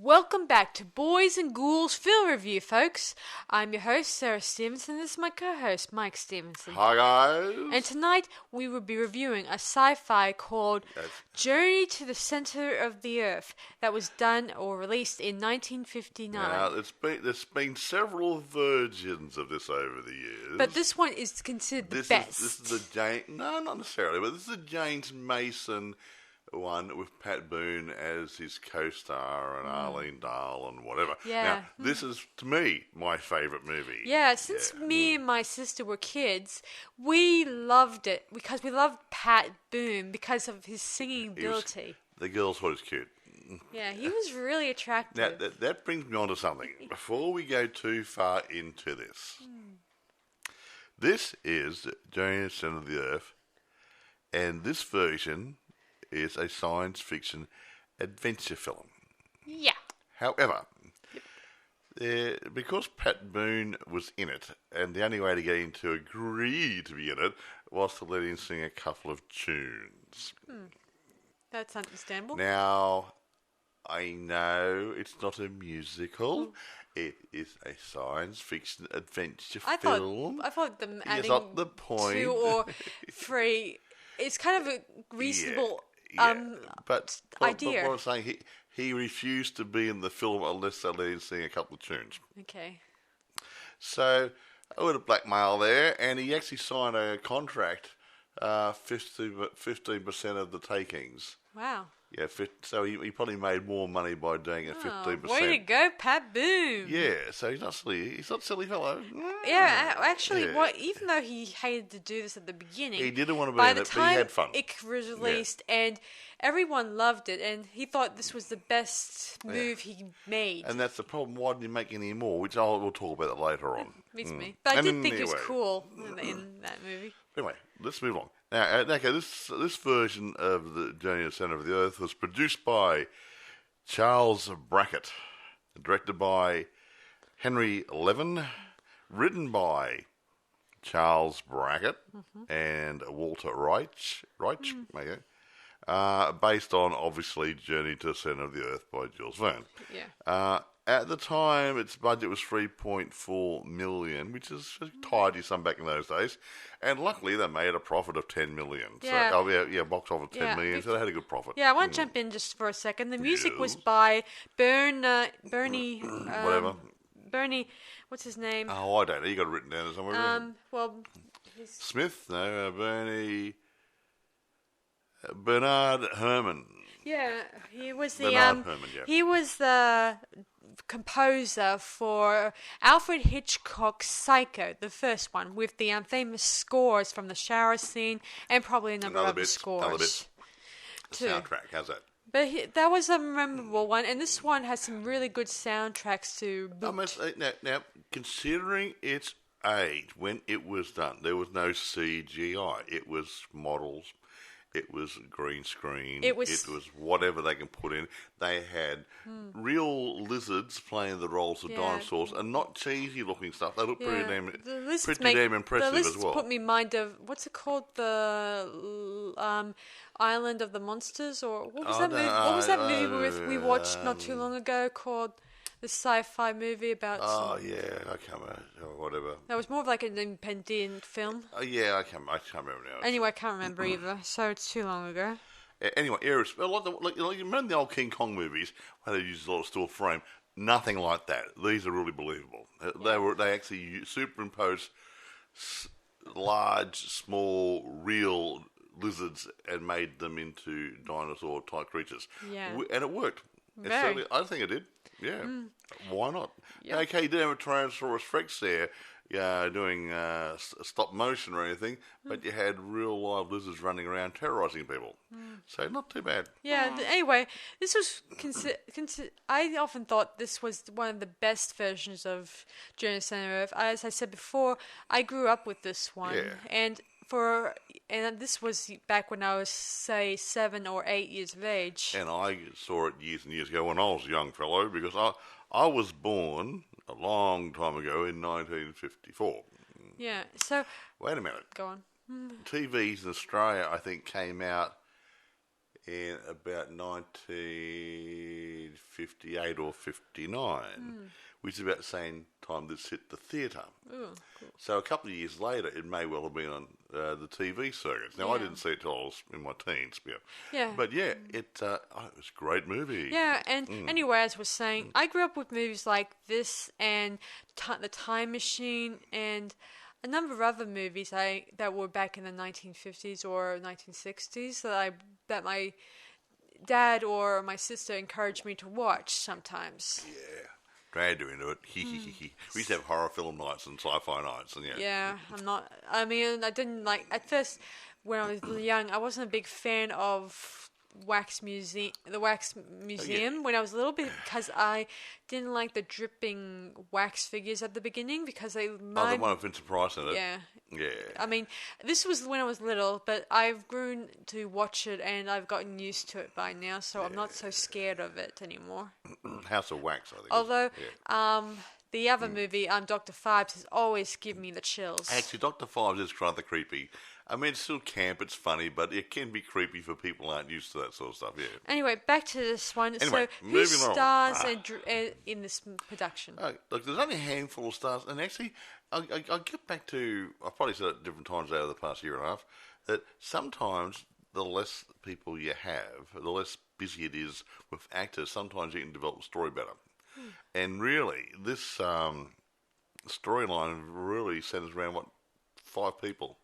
Welcome back to Boys and Ghouls Film Review, folks. I'm your host, Sarah Stevenson. This is my co-host, Mike Stevenson. Hi, guys. And tonight, we will be reviewing a sci-fi called Journey to the Center of the Earth that was done or released in 1959. Now, there's been several versions of this over the years. But this one is considered the best. This is the James... No, not necessarily, but this is the James Mason one with Pat Boone as his co-star and Arlene Dahl and whatever. Yeah. Now, this is, to me, my favourite movie. Yeah, since me and my sister were kids, we loved it because we loved Pat Boone because of his singing ability. The girls thought he was cute. Yeah, he was really attractive. Now, that brings me on to something. Before we go too far into this, this is Journey to the Center of the Earth, and this version is a science fiction adventure film. Yeah. However, because Pat Boone was in it, and the only way to get him to agree to be in it was to let him sing a couple of tunes. That's understandable. Now, I know it's not a musical. It is a science fiction adventure film. I thought them adding It's not the point. 2 or 3, it's kind of a reasonable but idea. But what I'm saying, he refused to be in the film unless they let him sing a couple of tunes. Okay. So, I would have blackmail there, and he actually signed a contract, 15% of the takings. Wow. Yeah, so he probably made more money by doing it 15%. Way to go, Pat Boone. Yeah, so he's not silly. He's not a silly fellow. Yeah, actually, even though he hated to do this at the beginning, he didn't want to be by in the it, time but he had fun. it was released and everyone loved it, and he thought this was the best move he made. And that's the problem. Why didn't he make any more? Which we'll talk about that later on. Beats me. But I did think it was cool in that movie. Anyway, let's move on. Now, okay, this version of the Journey to the Center of the Earth was produced by Charles Brackett, directed by Henry Levin, written by Charles Brackett and Walter Reich, based on, obviously, Journey to the Center of the Earth by Jules Verne. Yeah. At the time, its budget was $3.4 million, which is a tidy sum back in those days. And luckily, they made a profit of $10 million. Yeah. So, box office $10 million, so they had a good profit. Yeah, I want to jump in just for a second. The music was by Bernie... Whatever. Bernie... What's his name? Oh, I don't know. You got it written down somewhere. Smith? No, Bernie... Bernard Herrmann. Yeah, he was the Bernard Herrmann, yeah. He was the composer for Alfred Hitchcock's Psycho, the first one, with the famous scores from the shower scene and probably a number of other scores. Other bits. Too. Soundtrack, how's that? But that was a memorable one, and this one has some really good soundtracks to boot. Now, considering its age, when it was done, there was no CGI. It was models. It was green screen. It was whatever they can put in. They had real lizards playing the roles of dinosaurs, and not cheesy looking stuff. They looked pretty damn impressive as lizards well. Put me in mind of what's it called, the Island of the Monsters, or what was that movie? What was that movie we watched not too long ago called? The sci-fi movie about... I can't remember. Whatever. That was more of like an independent film. I can't remember now. Anyway, I can't remember either, so it's too long ago. Anyway, you remember the old King Kong movies where they used a lot of still frame? Nothing like that. These are really believable. They actually superimposed large, small, real lizards and made them into dinosaur-type creatures. Yeah. And it worked. I think it did. Yeah. Why not? Yep. Okay, you didn't have a Tyrannosaurus Rex there doing stop motion or anything, but you had real live lizards running around terrorising people. So not too bad. Yeah, anyway, this was... I often thought this was one of the best versions of Journey to the Center of Earth. As I said before, I grew up with this one. Yeah. And this was back when I was, say, 7 or 8 years of age. And I saw it years and years ago when I was a young fellow, because I was born a long time ago in 1954. Yeah, so... Wait a minute. Go on. TVs in Australia, I think, came out in about 1958 or 59, which is about the same time this hit the theatre. Ooh, cool. So a couple of years later, it may well have been on the TV circuit. Now, I didn't see it till I was in my teens. But yeah, it was a great movie. Yeah, and anyway, as I was saying, I grew up with movies like this and The Time Machine and a number of other movies that were back in the 1950s or 1960s that my dad or my sister encouraged me to watch sometimes. Yeah. Dragged her into it. We used to have horror film nights and sci-fi nights. And I didn't like... At first, when I was young, I wasn't a big fan of the Wax Museum when I was little because I didn't like the dripping wax figures at the beginning because they... the one with Vincent Price in it. Yeah. Yeah. I mean, this was when I was little, but I've grown to watch it and I've gotten used to it by now, so I'm not so scared of it anymore. House of Wax, I think. Although, the other movie, Dr. Phibes, has always given me the chills. Actually, Dr. Phibes is rather creepy. I mean, it's still camp, it's funny, but it can be creepy for people who aren't used to that sort of stuff, yeah. Anyway, back to this one. Anyway, so, who stars in this production? Look, there's only a handful of stars, and actually, I'll get back to, I've probably said it different times over the past year and a half, that sometimes the less people you have, the less busy it is with actors, sometimes you can develop the story better. And really, this storyline really centers around, 5 people?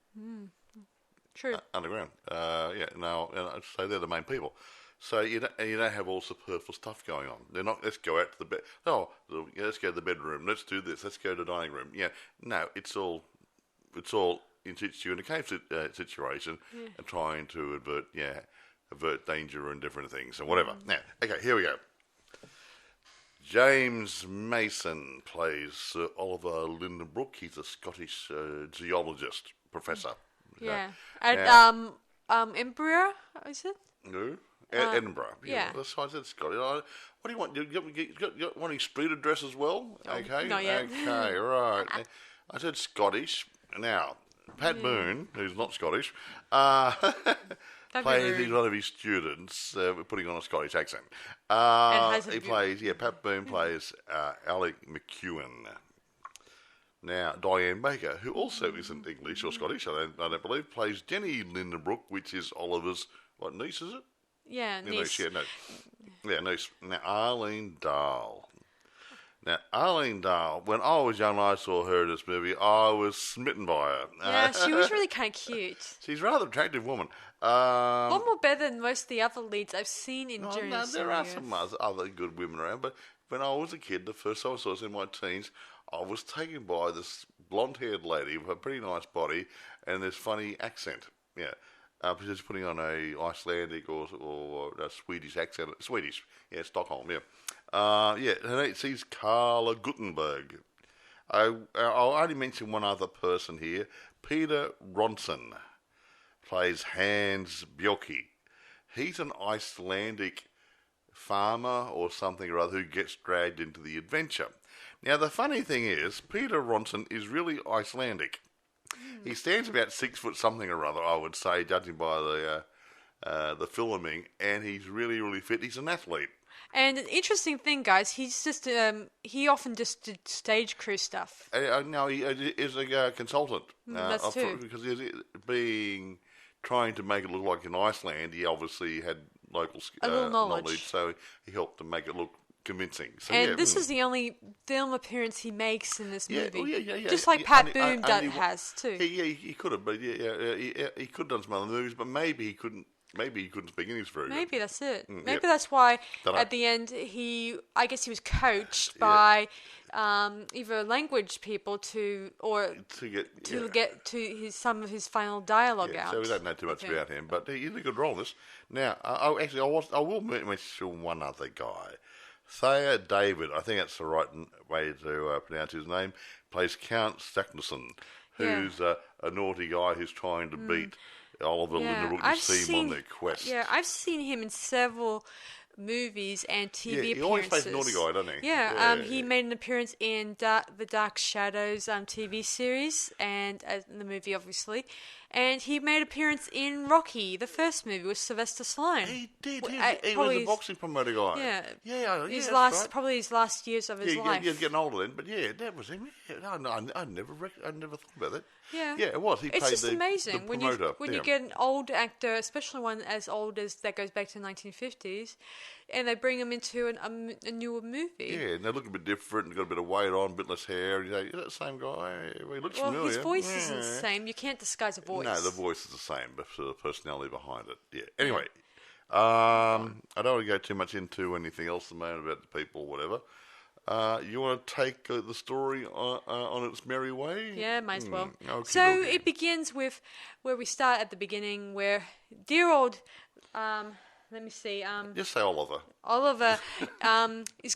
True. Underground. And I'd say they're the main people. So you don't have all superfluous stuff going on. They're not, let's go out to the bed. Let's go to the bedroom. Let's do this. Let's go to the dining room. Yeah. No, it's all in situ in a cave situation and trying to avert danger and different things and whatever. Now, okay, here we go. James Mason plays Sir Oliver Lindenbrook. He's a Scottish geologist professor. Yeah. At Edinburgh, is it? No. Edinburgh. Yeah. That's why I said Scottish. What do you want? You got one of his street address as well? Okay. Not yet. Okay, right. I said Scottish. Now, Pat Boone, who's not Scottish, plays one of his students, putting on a Scottish accent. Pat Boone plays Alec McEwen. Now, Diane Baker, who also isn't English or Scottish, I don't believe, plays Jenny Lindenbrook, which is Oliver's, niece, is it? Yeah, niece. Niece. Now, Arlene Dahl. Now, Arlene Dahl, when I was young and I saw her in this movie, I was smitten by her. Yeah, she was really kind of cute. She's a rather attractive woman. A lot more better than most of the other leads I've seen in Journey. There are some other good women around, but when I was a kid, the first time I saw her in my teens, I was taken by this blonde-haired lady with a pretty nice body and this funny accent. Yeah. She's putting on a Icelandic or a Swedish accent. Swedish. Yeah, Stockholm, yeah. She's Carla Guttenberg. I'll only mention one other person here. Peter Ronson plays Hans Bjerke. He's an Icelandic farmer or something or other who gets dragged into the adventure. Now, the funny thing is, Peter Ronson is really Icelandic. He stands about 6 foot something or other, I would say, judging by the filming, and he's really, really fit. He's an athlete. And an interesting thing, guys, he's just he often just did stage crew stuff. No, he is a consultant. That's true. Because trying to make it look like in Iceland, he obviously had local knowledge, so he helped to make it look convincing. So, and this is the only film appearance he makes in this movie. Yeah. Just like Pat Boone has too. He could have, but he could have done some other movies, but maybe he couldn't. Maybe he couldn't speak English very good. Maybe that's it. Maybe that's why at the end I guess he was coached by either language people to get to some of his final dialogue out. So we don't know too much about him, but he did a good role in this. Now, I will mention one other guy. Thayer David, I think that's the right way to pronounce his name, plays Count Stephenson, who's a naughty guy who's trying to beat Oliver Lindenbrook to see him on their quest. Yeah, I've seen him in several movies and TV appearances. He always plays a naughty guy, doesn't he? Yeah, he made an appearance in the Dark Shadows TV series and in the movie, obviously. and he made appearance in Rocky, the first movie with Sylvester Stallone. He did. He was a boxing promoter guy. Yeah. Right. Probably his last years of his life. Yeah, getting older then, but that was him. Yeah, I never thought about that. Yeah, it was. It's just amazing when you get an old actor, especially one as old as that goes back to the 1950s, and they bring him into a newer movie. Yeah, and they look a bit different, and got a bit of weight on, a bit less hair. You know, is that the same guy? Well, he looks familiar. His voice isn't the same. You can't disguise a voice. No, the voice is the same, but for the personality behind it. Yeah. Anyway, I don't want to go too much into anything else at the moment about the people or whatever. You want to take the story on its merry way? Yeah, might as well. Okay. It begins with where we start at the beginning, where dear old, let me see. Just say Oliver. Oliver, he's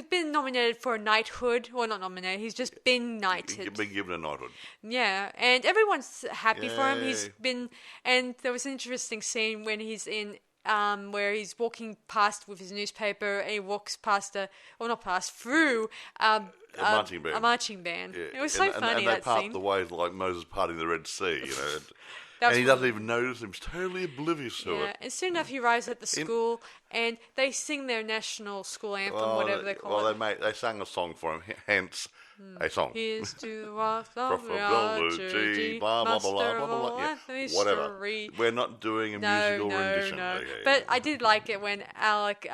been nominated for a knighthood. Well, not nominated. He's just been knighted. He's been given a knighthood. Yeah, and everyone's happy for him. And there was an interesting scene when he's in. Where he's walking past with his newspaper, and he walks through a marching band. Yeah. It was so funny, and they that part scene. the ways like Moses parting the Red Sea, you know. And he doesn't even notice him. He's totally oblivious to it. Yeah, and soon enough he arrives at the school, and they sing their national school anthem, whatever they call it. They sang a song for him, hence a song. Here's to walk the blah, blah, blah, blah, blah. Yeah, whatever. We're not doing a musical rendition. No. But I did like it when Alec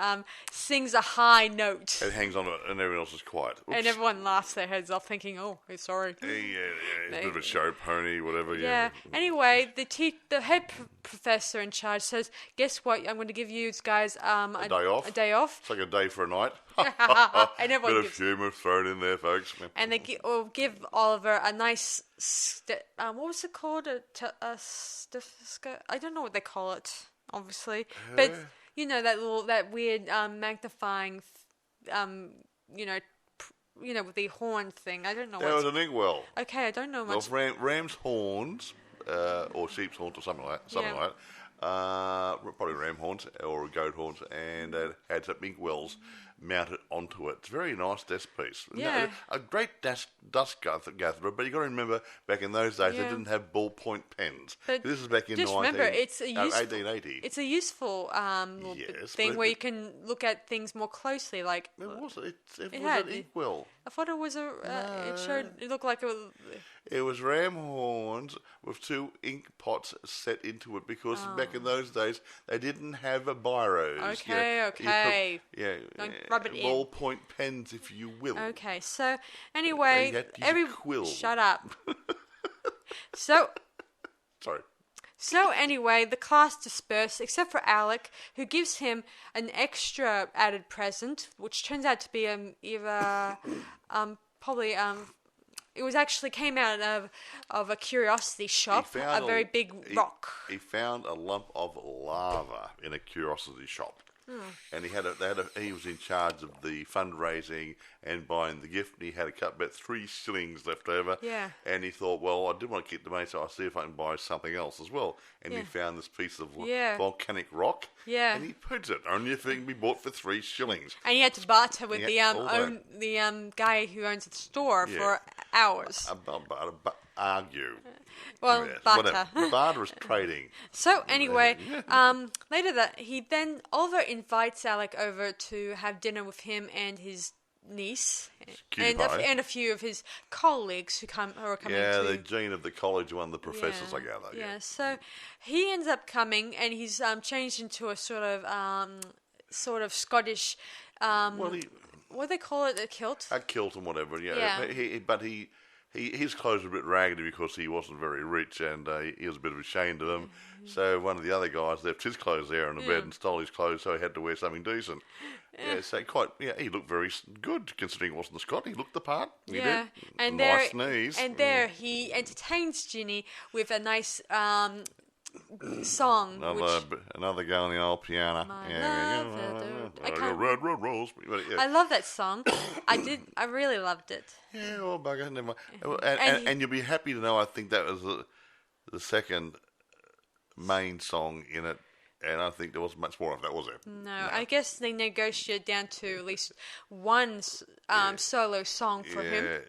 sings a high note. It hangs on it, and everyone else is quiet. Oops. And everyone laughs their heads off, thinking, "Oh, sorry." Yeah, he's a bit of a show pony, whatever. Yeah. Anyway, the head professor in charge says, "Guess what? I'm going to give you guys a day off. A day off. It's like a day for a night." And everyone bit of humour thrown in there, folks. And they give Oliver a nice, what was it called? A stethoscope? I don't know what they call it, obviously. But, you know, that weird magnifying, with the horn thing. I don't know. That was an inkwell. Okay, I don't know much. Well, ram's horns, or sheep's horns, or something like that. Probably ram horns or goat horns, and it had some inkwells mounted onto it. It's a very nice desk piece. Yeah. A great dust gatherer, but you got to remember, back in those days, they didn't have ballpoint pens. But this is back in 1880. It's a useful thing where you can look at things more closely. Like it was an inkwell. I thought it was it looked like it was ram horns with 2 ink pots set into it because back in those days they didn't have a biros. Okay. Don't rub it in. Ballpoint pens, if you will. Okay, so anyway, quill. Shut up. Sorry. So anyway, the class dispersed, except for Alec, who gives him an extra added present, which turns out to be it was actually came out of a curiosity shop, a very big rock. He found a lump of lava in a curiosity shop. And he was in charge of the fundraising and buying the gift, and he had about 3 shillings left over. Yeah. And he thought, well, I did want to keep the money, so I'll see if I can buy something else as well. And he found this piece of volcanic rock. Yeah. And he puts it. Only a thing to be bought for 3 shillings. And he had to barter with the guy who owns the store for hours. Argue. Well, barter. Barter is trading. So anyway, later Oliver invites Alec over to have dinner with him and his niece and a few of his colleagues who are coming. Yeah, the dean of the college, one of the professors, I gather. Yeah. So he ends up coming, and he's changed into a sort of Scottish. What do they call it? A kilt. A kilt and whatever. Yeah. His clothes were a bit raggedy because he wasn't very rich, and he was a bit ashamed of them. So one of the other guys left his clothes there on the bed and stole his clothes, so he had to wear something decent. He looked very good considering he wasn't a Scot. He looked the part. He did. And nice knees. And there he entertains Ginny with a nice song. Another go on the old piano. Red rose. I love that song. I really loved it. Yeah, well, bugger, never mind. And you'll be happy to know, I think that was the second main song in it, and I think there wasn't much more of that, was there? No, I guess they negotiated down to at least one solo song for him.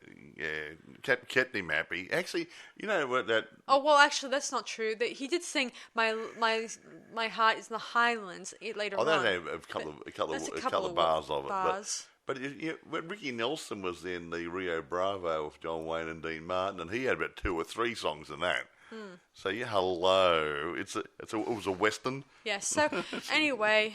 kept him happy. Actually, you know what that... Oh, well, actually, that's not true. He did sing My Heart is in the Highlands later on. I don't know, a couple of bars of it. But when Ricky Nelson was in the Rio Bravo with John Wayne and Dean Martin, and he had about 2 or 3 songs in that. So hello, it was a western. Yeah. So anyway,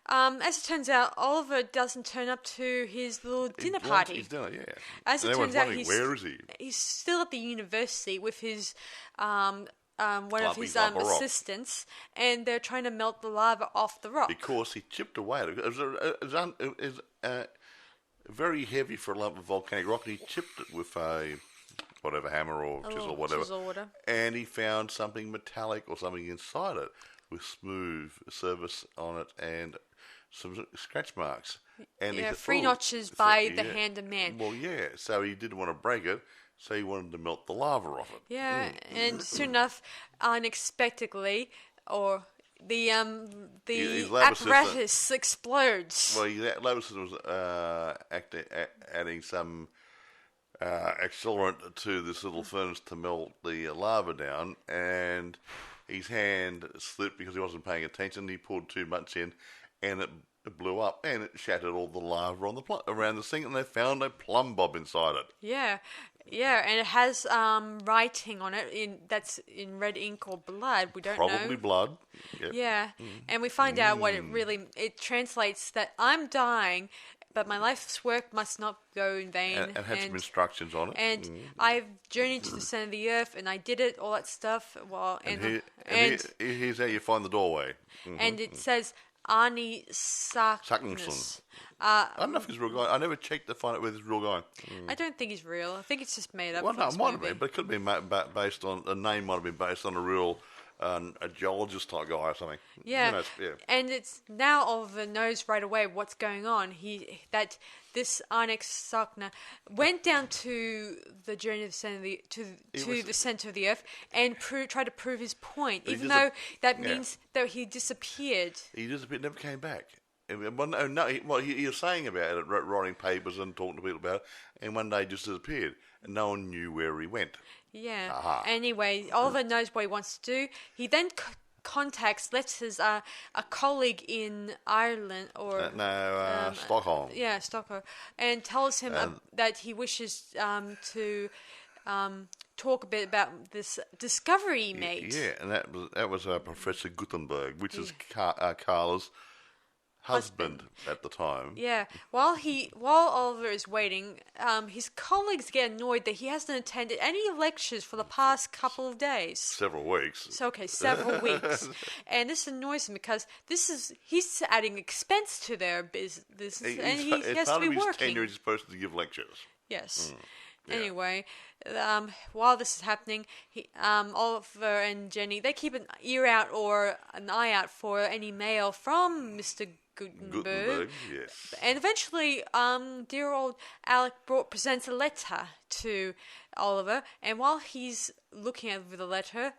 as it turns out, Oliver doesn't turn up to his little dinner party. His dinner, yeah. As it turns out, where is he? He's still at the university with his one of his assistants, and they're trying to melt the lava off the rock because he chipped away. It was very heavy for a lump of volcanic rock, and he chipped it with a hammer or chisel, whatever. And he found something metallic or something inside it with smooth surface on it and some scratch marks. And 3 notches by the hand of man. Well, yeah. So he didn't want to break it, so he wanted to melt the lava off it. Yeah, and soon enough, unexpectedly, or the apparatus explodes. Well, that lab assistant was adding some accelerant to this little furnace to melt the lava down, and his hand slipped because he wasn't paying attention. He poured too much in, and it blew up, and it shattered all the lava on around the sink, and they found a plumb bob inside it. Yeah, and it has writing on it that's in red ink or blood. We don't know. Probably blood. Yep. Yeah, and we find out what it translates that I'm dying, but my life's work must not go in vain. And had some instructions on it. And I've journeyed to the center of the earth, and I did it, all that stuff. Well, here's how you find the doorway. And it says Arnie Saxon. I don't know if he's a real guy. I never checked to find out whether he's a real guy. I don't think he's real. I think it's just made up. Well, no, it might have been, but it could have been based on a name. Might have been based on a real a geologist type guy or something. Yeah, and it's now Oliver knows right away what's going on. That this Arne Saxon went down to the journey of the center of the center of the earth and tried to prove his point, even though that means that he disappeared. He disappeared, never came back. He was saying about it, writing papers and talking to people about it, and one day just disappeared, and no one knew where he went. Yeah. Aha. Anyway, Oliver knows what he wants to do. He then letters a colleague in Ireland or Stockholm. Yeah, Stockholm, and tells him that he wishes to talk a bit about this discovery he made. Yeah, and that was Professor Gutenberg, which is Carla's husband at the time. Yeah. While Oliver is waiting, his colleagues get annoyed that he hasn't attended any lectures for the past couple of days. Several weeks. Several weeks. And this annoys him because he's adding expense to their business, and he has to be working. As part of his tenure, he's supposed to give lectures. Yes. Yeah. Anyway, while this is happening, Oliver and Jenny, they keep an ear out or an eye out for any mail from Mr. Gutenberg, yes. And eventually, dear old Alec presents a letter to Oliver, and while he's looking over the letter,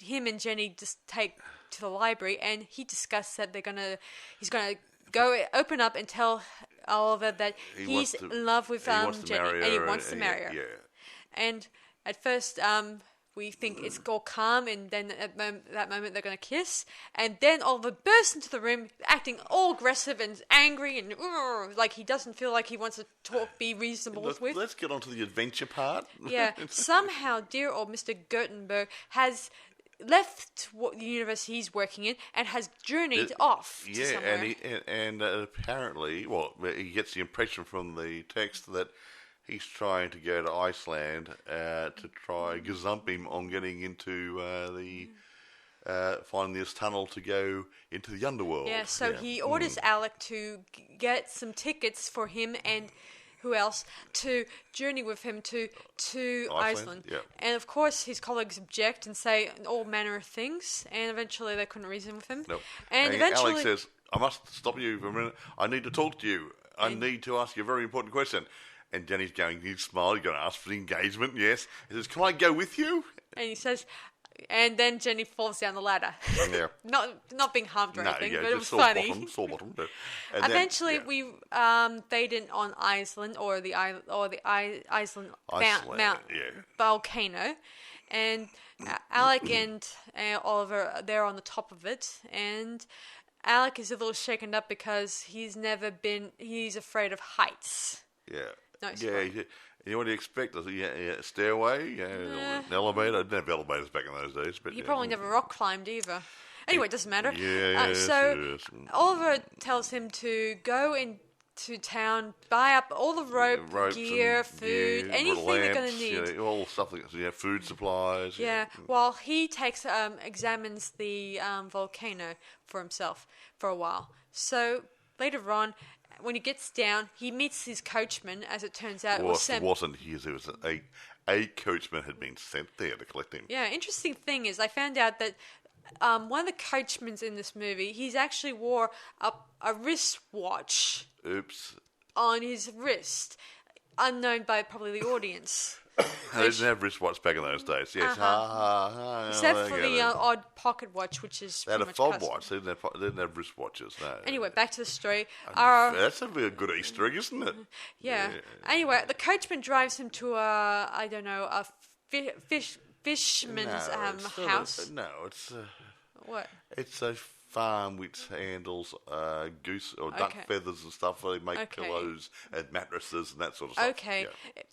him and Jenny just take to the library, and he discusses that he's gonna go open up and tell Oliver that he's in love with Jenny, and he wants to marry her. Yeah. And at first, we think it's all calm, and then at that moment they're going to kiss, and then Oliver bursts into the room, acting all aggressive and angry, and like he doesn't feel like he wants to be reasonable with. Let's get on to the adventure part. Yeah, somehow dear old Mr. Gutenberg has left the university he's working in and has journeyed off to somewhere. And apparently, he gets the impression from the text that he's trying to go to Iceland to try gazump him on getting into finding this tunnel to go into the underworld. Yeah, so he orders Alec to get some tickets for him and who else to journey with him to Iceland. Yeah. And of course his colleagues object and say all manner of things, and eventually they couldn't reason with him. Nope. And eventually Alec says, I must stop you for a minute. I need to talk to you. I need to ask you a very important question. And Jenny's going, you smile, you're going to ask for the engagement, yes. He says, can I go with you? And he says, And then Jenny falls down the ladder. Yeah. not being harmed or anything, but it was sore funny. Sore bottom. Eventually, we stayed in on Iceland or the Iceland volcano, and Alec and Oliver they're on the top of it, and Alec is a little shaken up because he's afraid of heights. Yeah. No, You know what do you expect? A stairway, an elevator. I didn't have elevators back in those days. But he probably never rock climbed either. Anyway, it doesn't matter. Yes, so Oliver tells him to go into town, buy up all the ropes gear, food, anything they're going to need. All stuff like food supplies. Yeah, while he examines the volcano for himself for a while. So later on, when he gets down, he meets his coachman. As it turns out, it wasn't his. It was a coachman had been sent there to collect him. Yeah, interesting thing is I found out that one of the coachmen in this movie, he's actually wore a wristwatch. Oops. On his wrist, unknown by probably the audience. They didn't have wristwatches back in those days. Yes. Except for the odd pocket watch, which is they had a fob watch. They didn't have wristwatches. No. Anyway, back to the story. That's a very good Easter egg, isn't it? Yeah. Anyway, the coachman drives him to a fishman's house. It's what? It's a farm which handles goose or duck feathers and stuff. Where they make pillows and mattresses and that sort of stuff. Okay, yeah.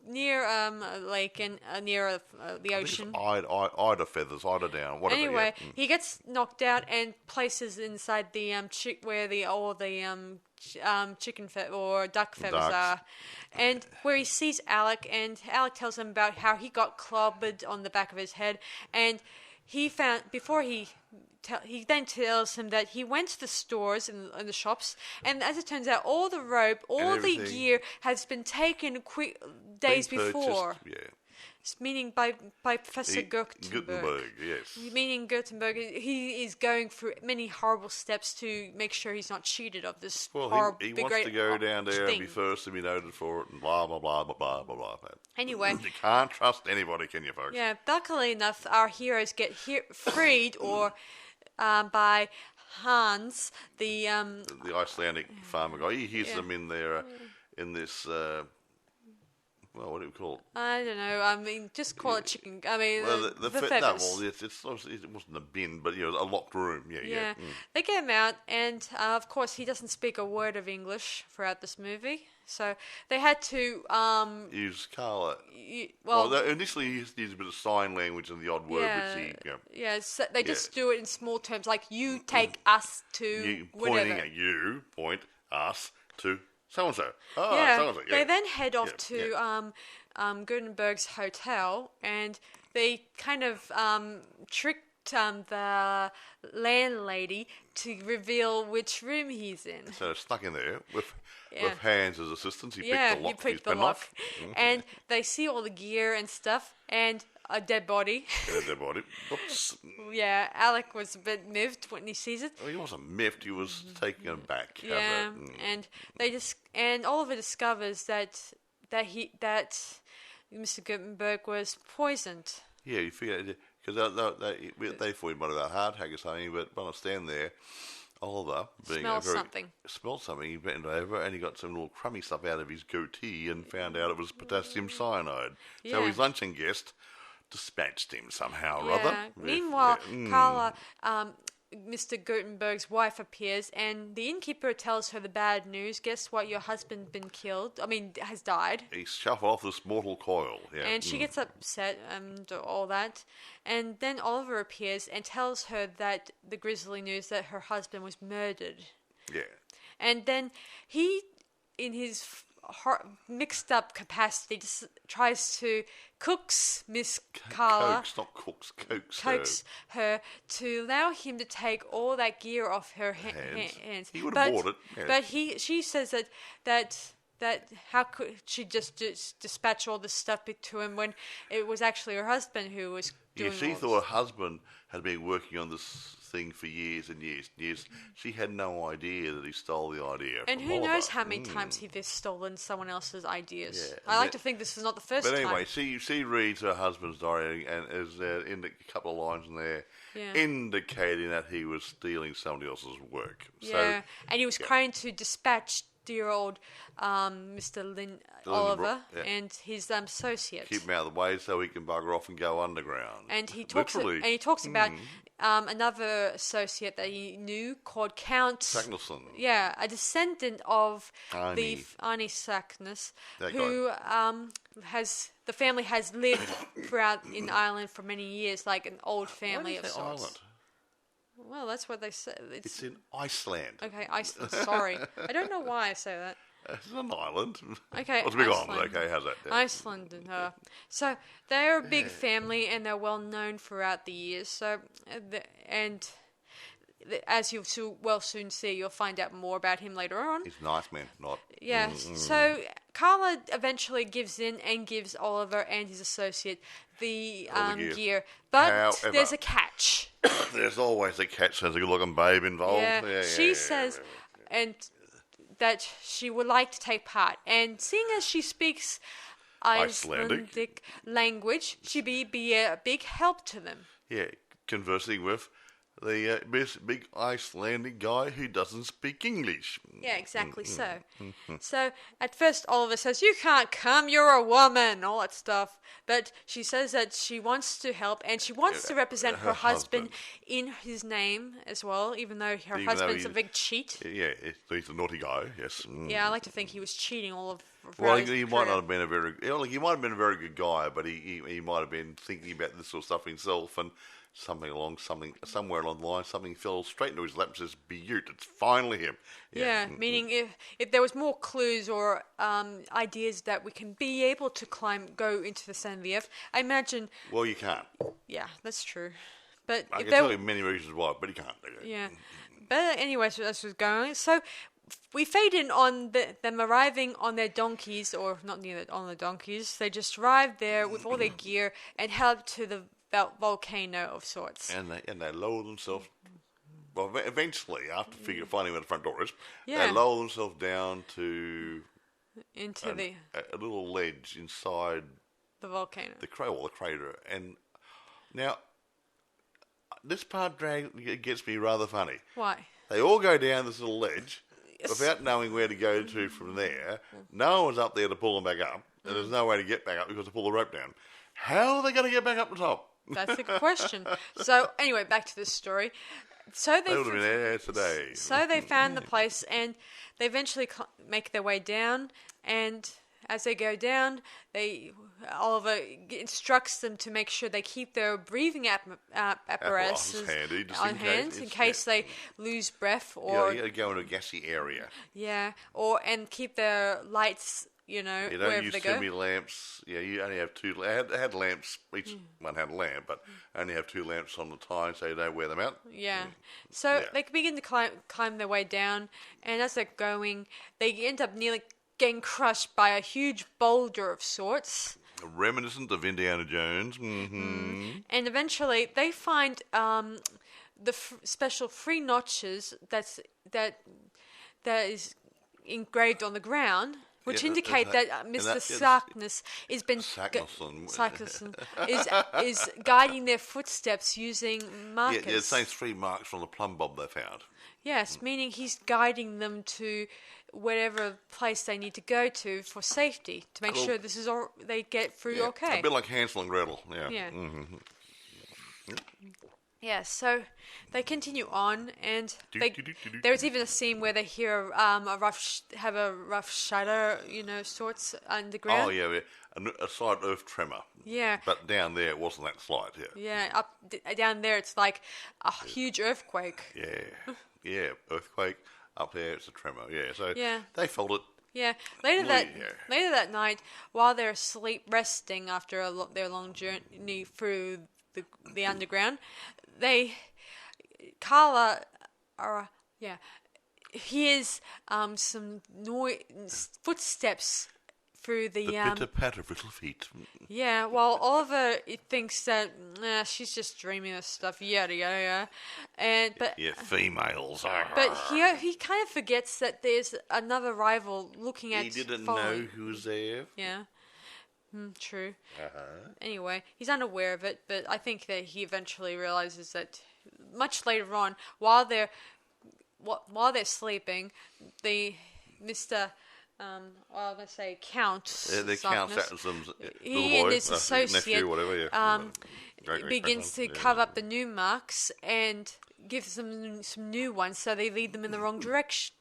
Near a lake and near the ocean. Eider feathers, eider down. Whatever. Anyway, he gets knocked out and places inside the where chicken or duck feathers are, and where he sees Alec, and Alec tells him about how he got clobbered on the back of his head, and he found before he then tells him that he went to the stores and the shops, and as it turns out, all the rope, all the gear has been taken days before. Yeah. Meaning by Professor Gutenberg. Yes. Meaning Gutenberg, he is going through many horrible steps to make sure he's not cheated of this horrible he wants to go down there and be first and be noted for it and blah, blah, blah, blah, blah, blah, blah. Anyway. You can't trust anybody, can you, folks? Yeah, luckily enough, our heroes get freed or by Hans, the Icelandic farmer guy. He hears them in there, in this... well, what do we call it? I don't know. I mean, just call it chicken. I mean, the feathers. It wasn't a bin, but a locked room. Yeah. They get him out, and of course, he doesn't speak a word of English throughout this movie. So they had to use Carla. Initially he used a bit of sign language and the odd word, which he. So they just do it in small terms, like you take us to whatever. Pointing at you, point us to. So-and-so. So-and-so. They then head off to Gutenberg's hotel, and they kind of tricked the landlady to reveal which room he's in. So stuck in there with Hans as assistants. He picked the lock. And they see all the gear and stuff, and a dead body. Oops. Yeah, Alec was a bit miffed when he sees it. Well, he wasn't miffed. He was taken aback. Yeah, and Oliver discovers that Mr. Gutenberg was poisoned. Yeah, you figure because they thought he might have had a heart attack or something, but when I stand there, Oliver smelled something. He bent over and he got some little crummy stuff out of his goatee and found out it was potassium cyanide. So his luncheon guest dispatched him somehow or other. Meanwhile, Carla, Mr. Gutenberg's wife, appears, and the innkeeper tells her the bad news. Guess what? Your husband's been killed. Has died. He's shuffled off this mortal coil. Yeah. And she gets upset and all that. And then Oliver appears and tells her that the grisly news that her husband was murdered. Yeah. And then he, in his mixed up capacity, just tries to coax Miss Carla. Coax her to allow him to take all that gear off her hands. He would have bought it. Yes. But she says that how could she just dispatch all this stuff to him when it was actually her husband who was doing she all thought this. her husband had been working on this thing for years and years and years. She had no idea that he stole the idea And from who Oliver. knows how many times he's stolen someone else's ideas. Yeah, I like to think this is not the first time. But anyway, she reads her husband's diary and is in a couple of lines in there indicating that he was stealing somebody else's work. Yeah, and he was trying to dispatch dear old Mr. Oliver and his associates. Keep him out of the way so he can bugger off and go underground. And he talks about another associate that he knew called Count Saxon. Yeah, a descendant of the Arnie Saxon, who the family has lived throughout in Ireland for many years, like an old family of sorts. Island? Well, that's what they say. It's in Iceland. Okay, Iceland. Sorry, I don't know why I say that. It's an island. Okay, it's a big island. Okay, how's that? Yeah. Iceland. So they're a big family, and they're well known throughout the years. So, as you'll soon see, you'll find out more about him later on. He's nice, man. Not. Yeah. So Carla eventually gives in and gives Oliver and his associate the gear, but however, there's a catch. There's always a catch. There's a good-looking babe involved. Yeah. She says, and that she would like to take part, and seeing as she speaks Icelandic language, she'd be a big help to them. Yeah, conversing with the big Icelandic guy who doesn't speak English. Yeah, exactly so. So, at first Oliver says, "You can't come, you're a woman," all that stuff. But she says that she wants to help, and she wants to represent her husband in his name as well, even though her husband's a big cheat. Yeah, he's a naughty guy, yes. Yeah, I like to think he was cheating all of Well, he might not have been he might have been a very good guy, but he might have been thinking about this sort of stuff himself, and somewhere along the line, something fell straight into his lap and says, "Bjerke, it's finally him." Yeah, meaning if there was more clues or ideas that we can be able to go into the center of the earth, I imagine. Well, you can't. Yeah, that's true. But I can tell you many reasons why, but you can't. Yeah, but anyway, so that's what's going on. So we fade in on them arriving on their donkeys, or not on the donkeys. They just arrived there with all their gear and head to the volcano of sorts. And they lower themselves. Well, eventually, after finding where the front door is, Yeah. they lower themselves down to into a little ledge inside the volcano, the crater. And now, this part gets me rather funny. Why? They all go down this little ledge without knowing where to go to from there. No one's up there to pull them back up, and there's no way to get back up because they pull the rope down. How are they going to get back up the top? That's the question. So anyway, back to this story. So they would have been there today. So they found the place, and they eventually make their way down. And as they go down, Oliver instructs them to make sure they keep their breathing apparatuses on hand in case they lose breath or you got to go into a gassy area. Yeah, and keep their lights. You don't use too many lamps. Yeah, you only have two. They had lamps. Each one had a lamp, but only have two lamps on the time, so you don't wear them out. Yeah. So they begin to climb their way down, and as they're going, they end up nearly getting crushed by a huge boulder of sorts. Reminiscent of Indiana Jones. Mm-hmm. And eventually, they find the special 3 notches that is engraved on the ground. Which indicate that Mr. Saxon is guiding their footsteps using markers. Yeah, it's those 3 marks from the plumb bob they found. Yes, meaning he's guiding them to whatever place they need to go to for safety, to make sure this is all they get through okay. A bit like Hansel and Gretel, yeah. Mm-hmm. Yeah, so they continue on, and there's even a scene where they hear a rough shudder, sorts underground. Oh yeah, a slight earth tremor. Yeah, but down there it wasn't that slight. Yeah, down there it's like a huge earthquake. Yeah, earthquake. Up there it's a tremor. Yeah, so they felt it. Yeah. Later that night, while they're asleep, resting after their long journey through the underground, Carla hears some footsteps through the pitter-patter of little feet. Yeah, while Oliver thinks that she's just dreaming of stuff, yada yada, but females. But he kind of forgets that there's another rival looking at. He didn't know who was there. Yeah, true. Anyway, he's unaware of it, but I think that he eventually realizes that much later on, while they're sleeping, the Mr. I'm going to say Count. The Count Saxon's he and his associate nephew, whatever, begins to cover up the new marks and gives them some new ones, so they lead them in the wrong direction.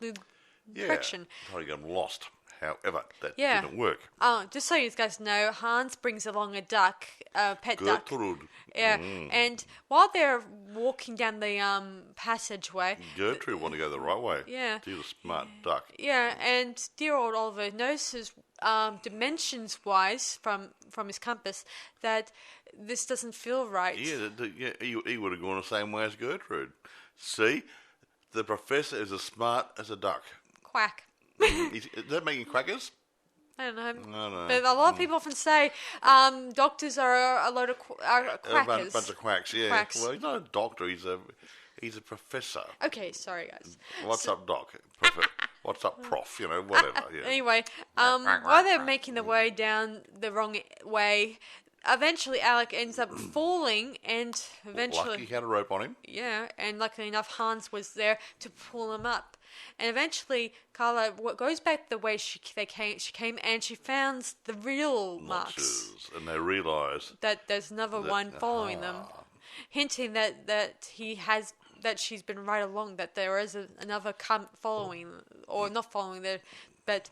Trying to get them lost. However, that didn't work. Just so you guys know, Hans brings along a duck, a pet duck. Yeah, and while they're walking down the passageway, Gertrude wanted to go the right way. Yeah, she's a smart duck. Yeah, and dear old Oliver notices dimensions-wise from his compass that this doesn't feel right. Yeah, he would have gone the same way as Gertrude. See, the professor is as smart as a duck. Quack. Is that making quackers? I don't know. But a lot of people often say doctors are a load of quackers. A bunch of quacks, yeah. Quacks. Well, he's not a doctor. He's a professor. Okay, sorry, guys. What's up, doc? What's up, prof? Whatever. Yeah. Anyway, while they're making their way down the wrong way, eventually Alec ends up falling, and eventually... Lucky he had a rope on him. Yeah, and luckily enough, Hans was there to pull him up. And eventually, Carla goes back the way she came, and she found the real marks. And they realise that there's another one following them, hinting that she's been right along. That there is another following, or not following there, but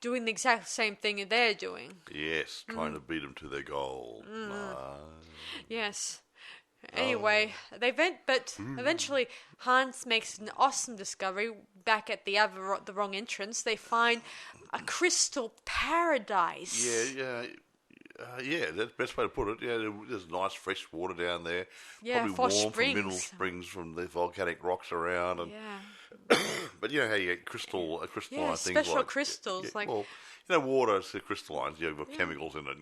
doing the exact same thing they're doing. Yes, trying to beat them to their goal. Yes. Anyway, eventually Hans makes an awesome discovery back at the wrong entrance. They find a crystal paradise. Yeah, that's the best way to put it. Yeah, there's nice fresh water down there. Yeah, probably warm from mineral springs from the volcanic rocks around. And but you know how you get crystalline things special crystals like. Well, water is crystalline. You've got chemicals in it.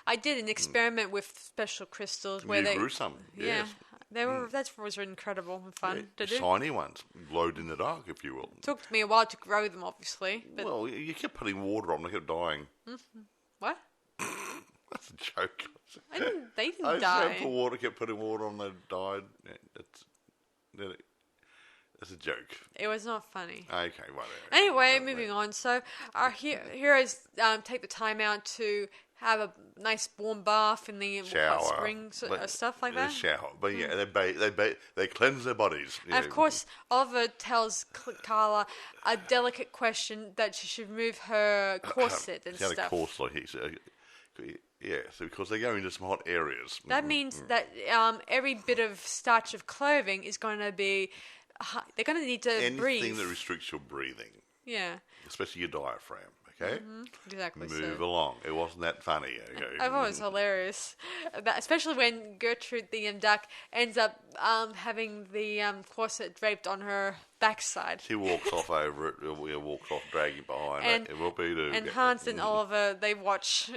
I did an experiment with special crystals where they grew some. Yeah, they were. That was incredible and fun to do. Shiny ones, glowed in the dark, if you will. It took me a while to grow them, obviously. But... Well, you kept putting water on them; they kept dying. What? That's a joke. They didn't die. Kept putting water on them; they died. That's a joke. It was not funny. Okay, whatever. Anyway, moving on. So our heroes take the time out to have a nice warm bath in the hot springs, stuff like that. Shower, but they cleanse their bodies. And of course, Oliver tells Carla a delicate question that she should remove her corset and stuff. Corset, so because they go into some hot areas. That means that every bit of starch of clothing is going to be. They're going to need to breathe. Anything that restricts your breathing. Yeah. Especially your diaphragm, okay? Exactly. Move along. It wasn't that funny, okay? I thought it was hilarious. Especially when Gertrude, the duck, ends up having the corset draped on her backside. She walks off over it. Walks off dragging behind it. It will be too. And Hans and Oliver, they watch...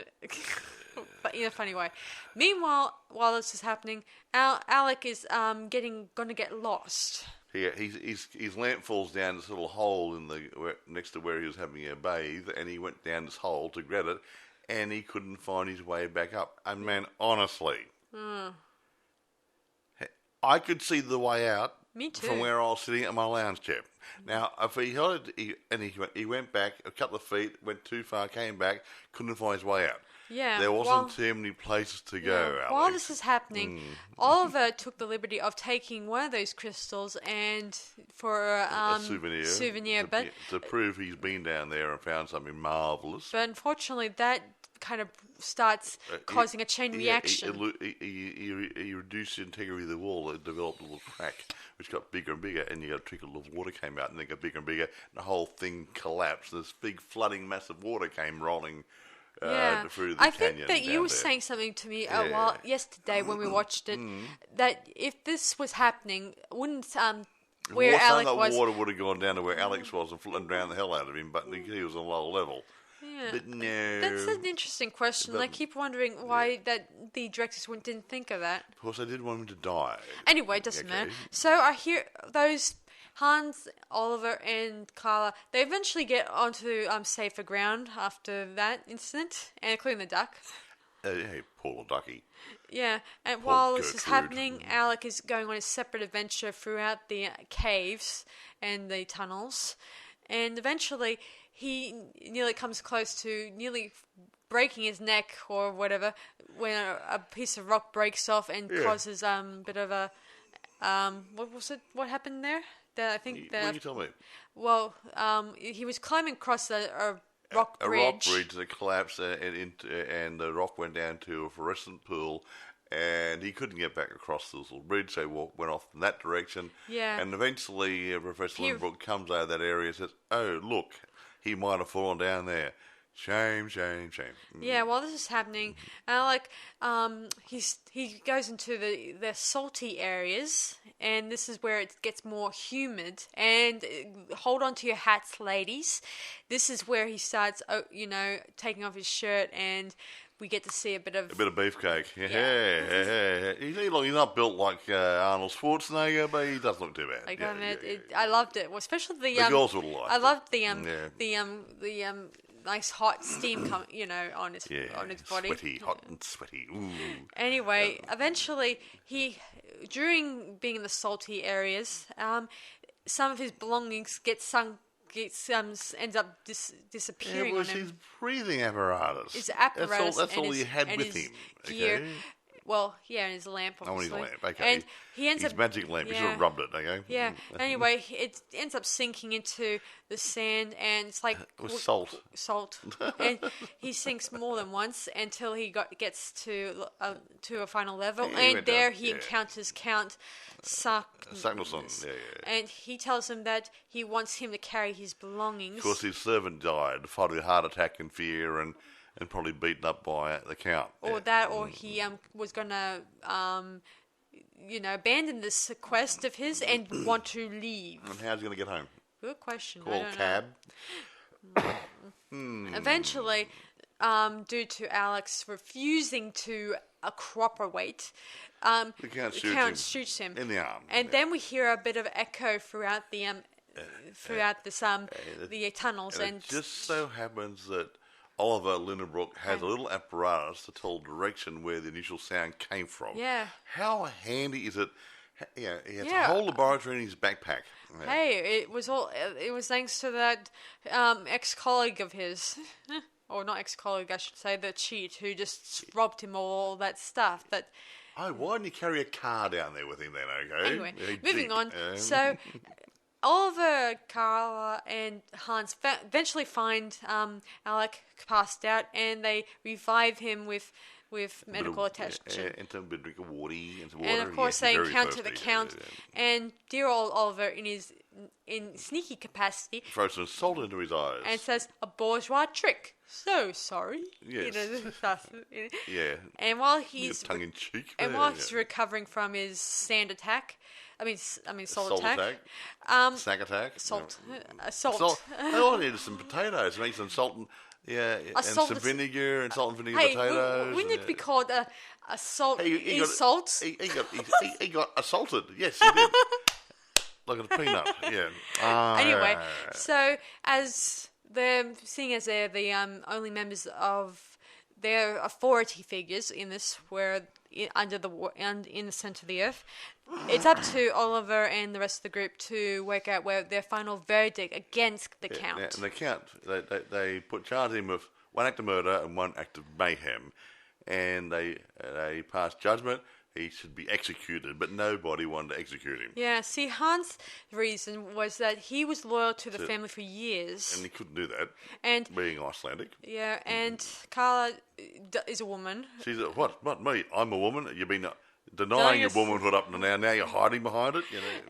But in a funny way. Meanwhile, while this is happening, Alec is going to get lost. Yeah, his lamp falls down this little hole next to where he was having a bathe, and he went down this hole to grab it, and he couldn't find his way back up. And man, honestly, I could see the way out. Me too. From where I was sitting at my lounge chair. Now, if he went back a couple of feet, went too far, came back, couldn't find his way out. Yeah, there wasn't too many places to go. Alex. While this is happening, Oliver took the liberty of taking one of those crystals and for a souvenir, but to prove he's been down there and found something marvelous. But unfortunately, that kind of starts causing a chain reaction. He reduced the integrity of the wall. It developed a little crack, which got bigger and bigger, and you got a trickle of water came out, and it got bigger and bigger, and the whole thing collapsed. This big flooding mass of water came rolling. Through the I canyon think that you were saying something to me yesterday when we watched it, that if this was happening, wouldn't where Alex was... water would have gone down to where Alex was and drowned the hell out of him, but he was on a lower level. Yeah. But no. That's an interesting question. I keep wondering why that the directors didn't think of that. Of course, they didn't want him to die. Anyway, it doesn't matter. So I hear those Hans, Oliver, and Carla, they eventually get onto safer ground after that incident, including the duck. Hey, poor little ducky. Yeah, and while this is happening, Alec is going on a separate adventure throughout the caves and the tunnels, and eventually he nearly comes close to nearly breaking his neck or whatever when a piece of rock breaks off and causes a bit of a what was it? What happened there? I think What can you tell me? Well, he was climbing across a rock bridge. A rock bridge that collapsed and the rock went down to a fluorescent pool. And he couldn't get back across this little bridge, so he went off in that direction. Yeah. And eventually, Professor Lindbrook comes out of that area and says, "Oh, look, he might have fallen down there. Shame, shame, shame." Yeah, while this is happening, he goes into the salty areas, and this is where it gets more humid. And hold on to your hats, ladies. This is where he starts, taking off his shirt, and we get to see a bit of beefcake. Yeah. He's not built like Arnold Schwarzenegger, but he does look too bad. I loved it, especially the girls would like. I loved the nice hot steam on his body. Sweaty, hot and sweaty. Ooh. Anyway, eventually during being in the salty areas, some of his belongings ends up disappearing. It was his breathing apparatus. His apparatus. That's all he had with him. Gear. Okay. Well, yeah, and his lamp, obviously. Oh, his lamp, okay. And he ends his magic lamp, he should have rubbed it, okay? Yeah, anyway, it ends up sinking into the sand, and it's like... With salt. Salt. And he sinks more than once until he gets to a final level, and there he encounters Count Saxon, and he tells him that he wants him to carry his belongings. Of course, his servant died, fighting a heart attack in fear, and probably beaten up by the Count. Or he was going to, abandon this quest of his and want to leave. And how's he going to get home? Good question. Call a cab? Eventually, due to Alex refusing to cooperate, the Count shoots him in the arm. And then we hear a bit of echo throughout the tunnels. And it just so happens that Oliver Lindenbrook has a little apparatus to tell direction where the initial sound came from. Yeah. How handy is it? He has a whole laboratory in his backpack. Yeah. Hey, it was thanks to that ex-colleague of his, or not ex-colleague, I should say, the cheat who just robbed him all that stuff. That. Oh, why didn't you carry a car down there with him then? Okay. Anyway, moving on. So. Oliver, Carla, and Hans eventually find Alec passed out, and they revive him with medical attention. And a bit of drink of water. And of course, they encounter the Count, and dear old Oliver, in sneaky capacity, throws some salt into his eyes and says, "A bourgeois trick. So sorry." Yes. Yeah. And while he's tongue in cheek, while he's recovering from his sand attack. I mean, salt attack. Snack attack. Salt. I needed some potatoes. Make some salt and some vinegar and salt and vinegar potatoes. Wouldn't it be called a salt? Salt. He got assaulted. Yes, he did. Like a peanut. Yeah. Anyway, so seeing as they're the only members of their authority figures in this, where in the center of the earth. It's up to Oliver and the rest of the group to work out their final verdict against the Count. Yeah, and the Count, they charge him with one act of murder and one act of mayhem, and they pass judgment. He should be executed, but nobody wanted to execute him. Yeah, see, Hans' reason was that he was loyal to the family for years. And he couldn't do that, being Icelandic. Yeah, and Carla is a woman. She's what? Not me. I'm a woman. You've been denying your womanhood up to now. Now you're hiding behind it.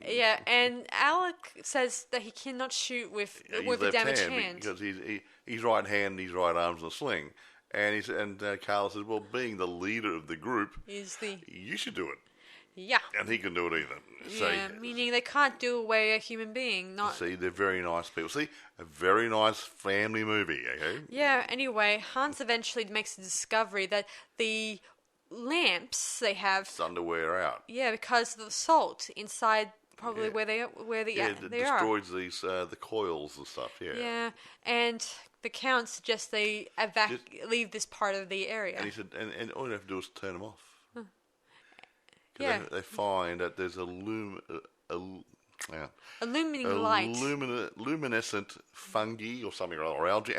Yeah, and Alec says that he cannot shoot with a damaged hand. Because he's right hand and his right arm's in a sling. And Carla says, well, being the leader of the group, you should do it. Yeah. And he can do it either. Yeah, meaning they can't do away a human being. See, they're very nice people. See, a very nice family movie, okay? Yeah, anyway, Hans eventually makes the discovery that the lamps they have... It's starting to wear out. Yeah, because of the salt inside probably where they are. It destroys these, the coils and stuff, yeah. Yeah, and the Count suggests they leave this part of the area. And he said, and all you have to do is turn them off. Yeah. They find that there's luminescent fungi or something or algae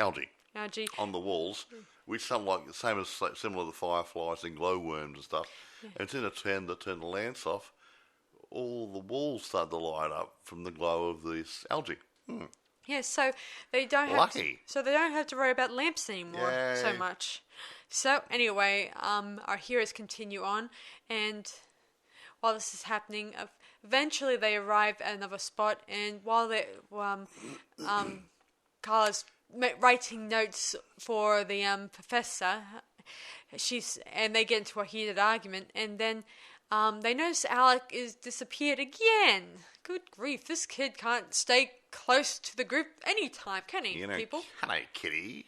on the walls, which similar to the fireflies and glowworms and stuff. Yeah. And as soon as they turn the lamps off, all the walls start to light up from the glow of this algae. Yeah, so they don't have to worry about lamps anymore so much. So anyway, our heroes continue on, and while this is happening, eventually they arrive at another spot, and while they Carla's writing notes for the professor, and they get into a heated argument, and then they notice Alec is disappeared again. Good grief, this kid can't stay close to the group anytime, can he, people? Hello, kitty.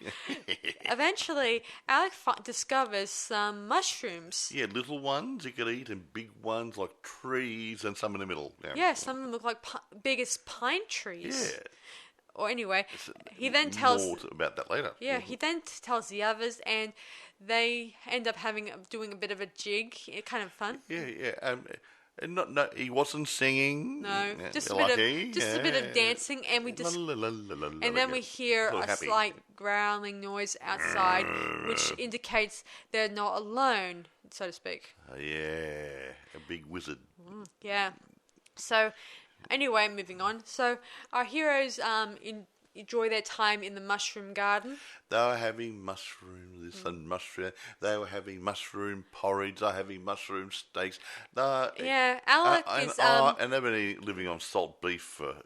Eventually, Alec discovers some mushrooms. Yeah, little ones you could eat and big ones like trees and some in the middle. Yeah, some of them look like big as pine trees. Yeah. Or anyway, he then tells... More about that later. Yeah, he then tells the others, and they end up doing a bit of a jig. Kind of fun. Yeah. He wasn't singing. No, just a bit of dancing, and we then we hear a slight growling noise outside, which indicates they're not alone, so to speak. A big wizard. Yeah. So, anyway, moving on. So, our heroes enjoy their time in the mushroom garden. They were having mushrooms and mushroom. They were having mushroom porridge. They were having mushroom steaks. Alec is... and they've been living on salt beef for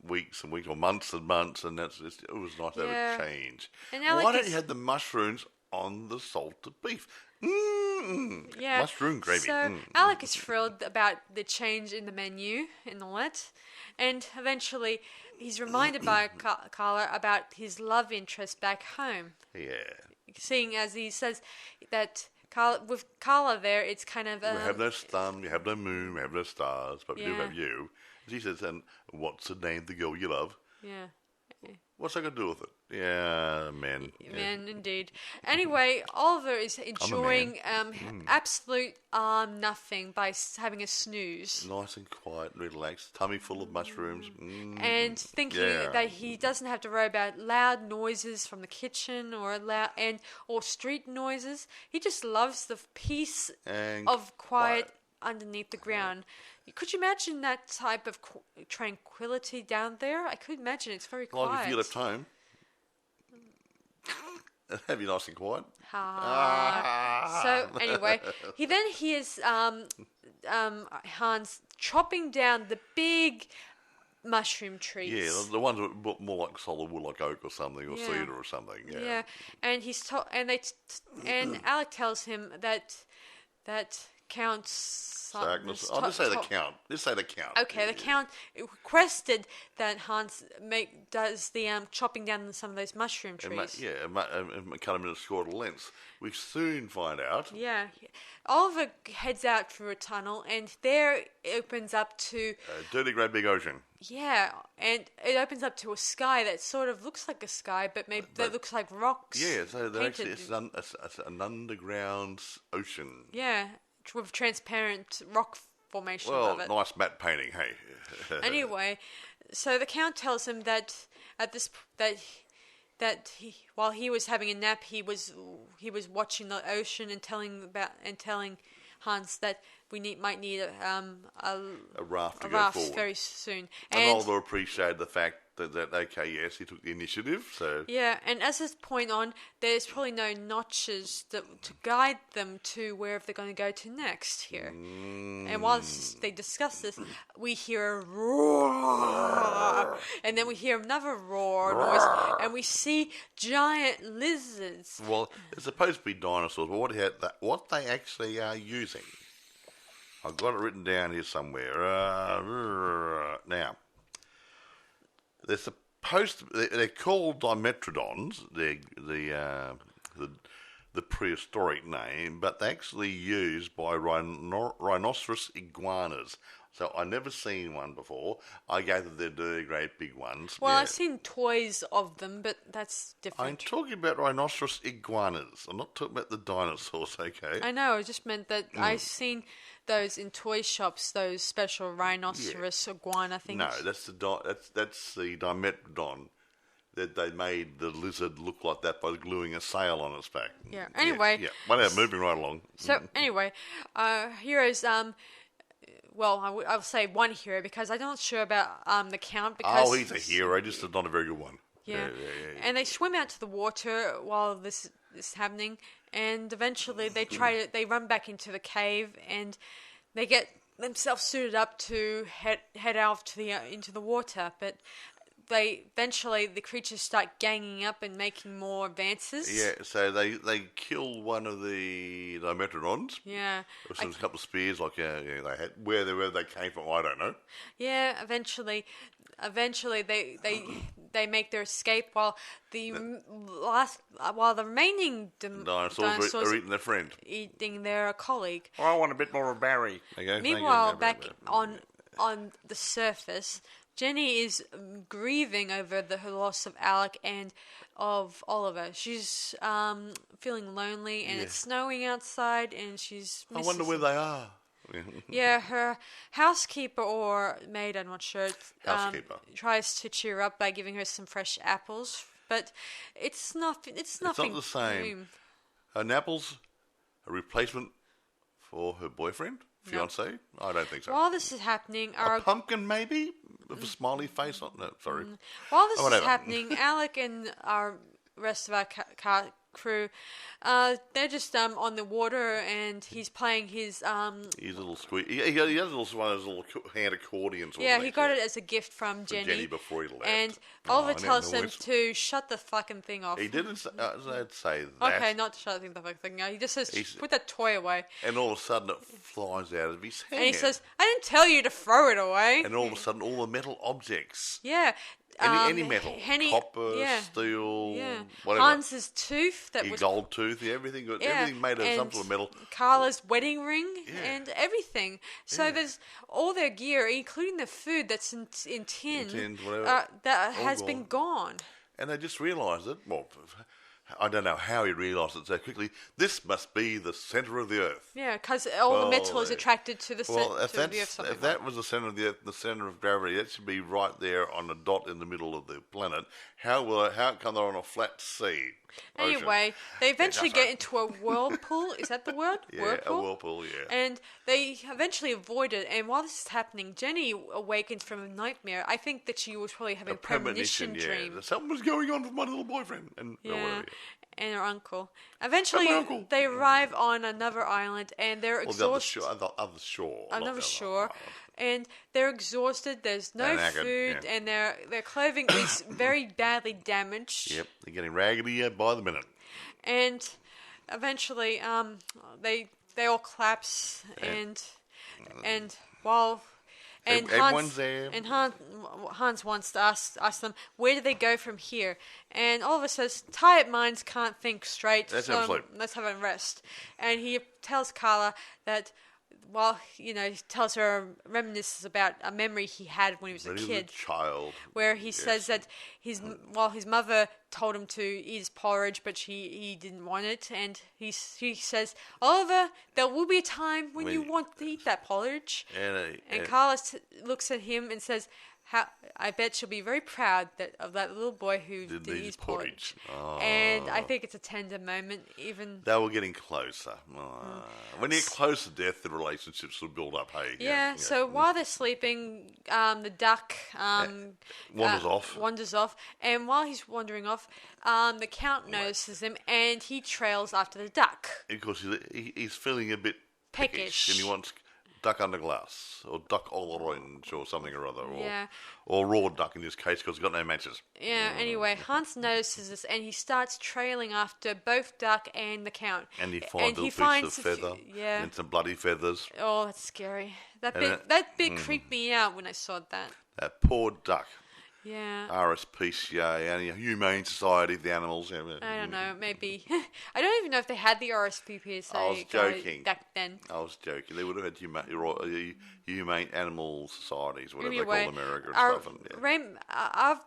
weeks and weeks, or months and months, and it was nice to have a change. Why don't you have the mushrooms on the salted beef? Mushroom gravy. So Alec is thrilled about the change in the menu and all that, and eventually he's reminded by Carla about his love interest back home. Yeah. Seeing as he says that with Carla there, it's kind of... you have no sun, you have no moon, you have no stars, but we do have you. She says, and what's the name of the girl you love? Yeah. What's that got to do with it? Yeah, men. Men, indeed. Anyway, Oliver is enjoying absolute nothing by having a snooze. Nice and quiet, relaxed, tummy full of mushrooms. And thinking that he doesn't have to worry about loud noises from the kitchen or street noises. He just loves the peace of quiet underneath the ground. Could you imagine that type of tranquility down there? I could imagine it's very quiet. Like if you left home, that'd be nice and quiet. So anyway, he then hears Hans chopping down the big mushroom trees. Yeah, the ones that look more like solid wood, like oak or something, or cedar or something. Yeah. And he's and Alec tells him that Count Magnus. Just say the Count. Just say the Count. Okay, the Count requested that Hans does the chopping down some of those mushroom trees. And cut them into shorter lengths. We soon find out. Yeah. Oliver heads out through a tunnel, and there it opens up to... a dirty, great big ocean. Yeah, and it opens up to a sky that sort of looks like a sky, but that looks like rocks. Yeah, so it's an underground ocean. Yeah, with transparent rock formation above it. Well, nice matte painting, hey. Anyway, so the Count tells him that while he was having a nap, he was watching the ocean and telling Hans that we might need a raft very soon. And Oliver appreciated the fact that yes, he took the initiative. So yeah, and as this point on, there's probably no notches to guide them to wherever they're going to go to next here. And while they discuss this, we hear a roar, and then we hear another roar noise, and we see giant lizards. Well, it's supposed to be dinosaurs, but what they actually are using I've got it written down here somewhere. Now, they're they're called dimetrodons. They're the prehistoric name, but they're actually used by rhinoceros iguanas. So I've never seen one before. I gather they're great big ones. Well, I've seen toys of them, but that's different. I'm talking about rhinoceros iguanas. I'm not talking about the dinosaurs, okay? I know, I just meant that I've seen those in toy shops, those special rhinoceros iguana things. No, that's the dimetrodon. That they made the lizard look like that by gluing a sail on its back. Yeah, anyway. Yeah. Whatever, moving right along. So, anyway, heroes... Well, I'll say one hero because I'm not sure about the count. Because he's a hero, just not a very good one. Yeah. And they swim out to the water while this is happening, and eventually they run back into the cave, and they get themselves suited up to head out into the water, but. Eventually the creatures start ganging up and making more advances. Yeah, so they kill one of the dimetrodons. Yeah. With a couple of spears like they had. Where they came from, I don't know. Yeah, eventually they make their escape while the remaining dinosaurs are eating their friend. Eating their colleague. Oh, I want a bit more of Barry. Okay, meanwhile, back on the surface, Jenny is grieving over her loss of Alec and of Oliver. She's feeling lonely, and it's snowing outside, and she's... I wonder where they are. Yeah, her housekeeper or maid, I'm not sure, tries to cheer up by giving her some fresh apples, but it's nothing. It's not the same. An apple's a replacement for her boyfriend, fiance. Nope. I don't think so. While this is happening, a pumpkin maybe with a smiley face on. No, sorry. While this is happening, Alec and our rest of our crew, they're just on the water, and he's playing his little squeak. He has one of those little hand accordions. Yeah, he got it as a gift from Jenny before he left. And Oliver tells him to shut the fucking thing off. He didn't say that. Okay, not to shut the fucking thing. No, he just says put that toy away. And all of a sudden it flies out of his hand. And he says, "I didn't tell you to throw it away." And all of a sudden, all the metal objects. Yeah. Any metal, copper, steel, whatever. Hans's tooth, gold tooth, everything made of some sort of metal. Carla's wedding ring and everything. So there's all their gear, including the food that's in tin, that has been gone. And they just realised it. Well, I don't know how he realised it so quickly. This must be the centre of the Earth. Yeah, because all the metal is attracted to the centre of the Earth. If that was the centre of the Earth, the centre of gravity, that should be right there on a dot in the middle of the planet. How come they're on a flat sea? Anyway, they eventually get into a whirlpool. Is that the word? Yeah, whirlpool? A whirlpool, yeah. And they eventually avoid it. And while this is happening, Jenny awakens from a nightmare. I think that she was probably having a premonition dream. Something was going on with my little boyfriend. And and her uncle. Eventually, they arrive on another island, and they're exhausted. Another shore. And they're exhausted. There's no food, and their clothing is very badly damaged. Yep, they're getting raggedy by the minute. And eventually, they all collapse, and while. And everyone's there. And Hans wants to ask them, where do they go from here? And Oliver says, tired minds can't think straight, let's have a rest. And he tells Carla that, he tells her reminiscences about a memory he had when he was a kid. Child. Where he says that his mother told him to eat his porridge, but he didn't want it. And he says, Oliver, there will be a time when you want to eat that porridge. And Carla looks at him and says, I bet she'll be very proud of that little boy who did his porridge. Oh. And I think it's a tender moment. Even they were getting closer. When you get close to death, the relationships will build up. Hey, yeah. So while they're sleeping, the duck wanders off, and while he's wandering off, the Count notices him, and he trails after the duck. Of course, he's feeling a bit peckish, and he wants duck under glass, or duck orange, or something or other, or raw duck in this case because he's got no matches. Yeah. Anyway, Hans notices this and he starts trailing after both duck and the count. And he finds a piece of feather, and some bloody feathers. Oh, that's scary. That bit creeped me out when I saw that. That poor duck. Yeah. RSPCA, and Humane Society of the Animals. I don't know, maybe. I don't even know if they had the RSPCA. I was joking. Back then. I was joking. They would have had Humane Animal Societies, whatever they call America and stuff.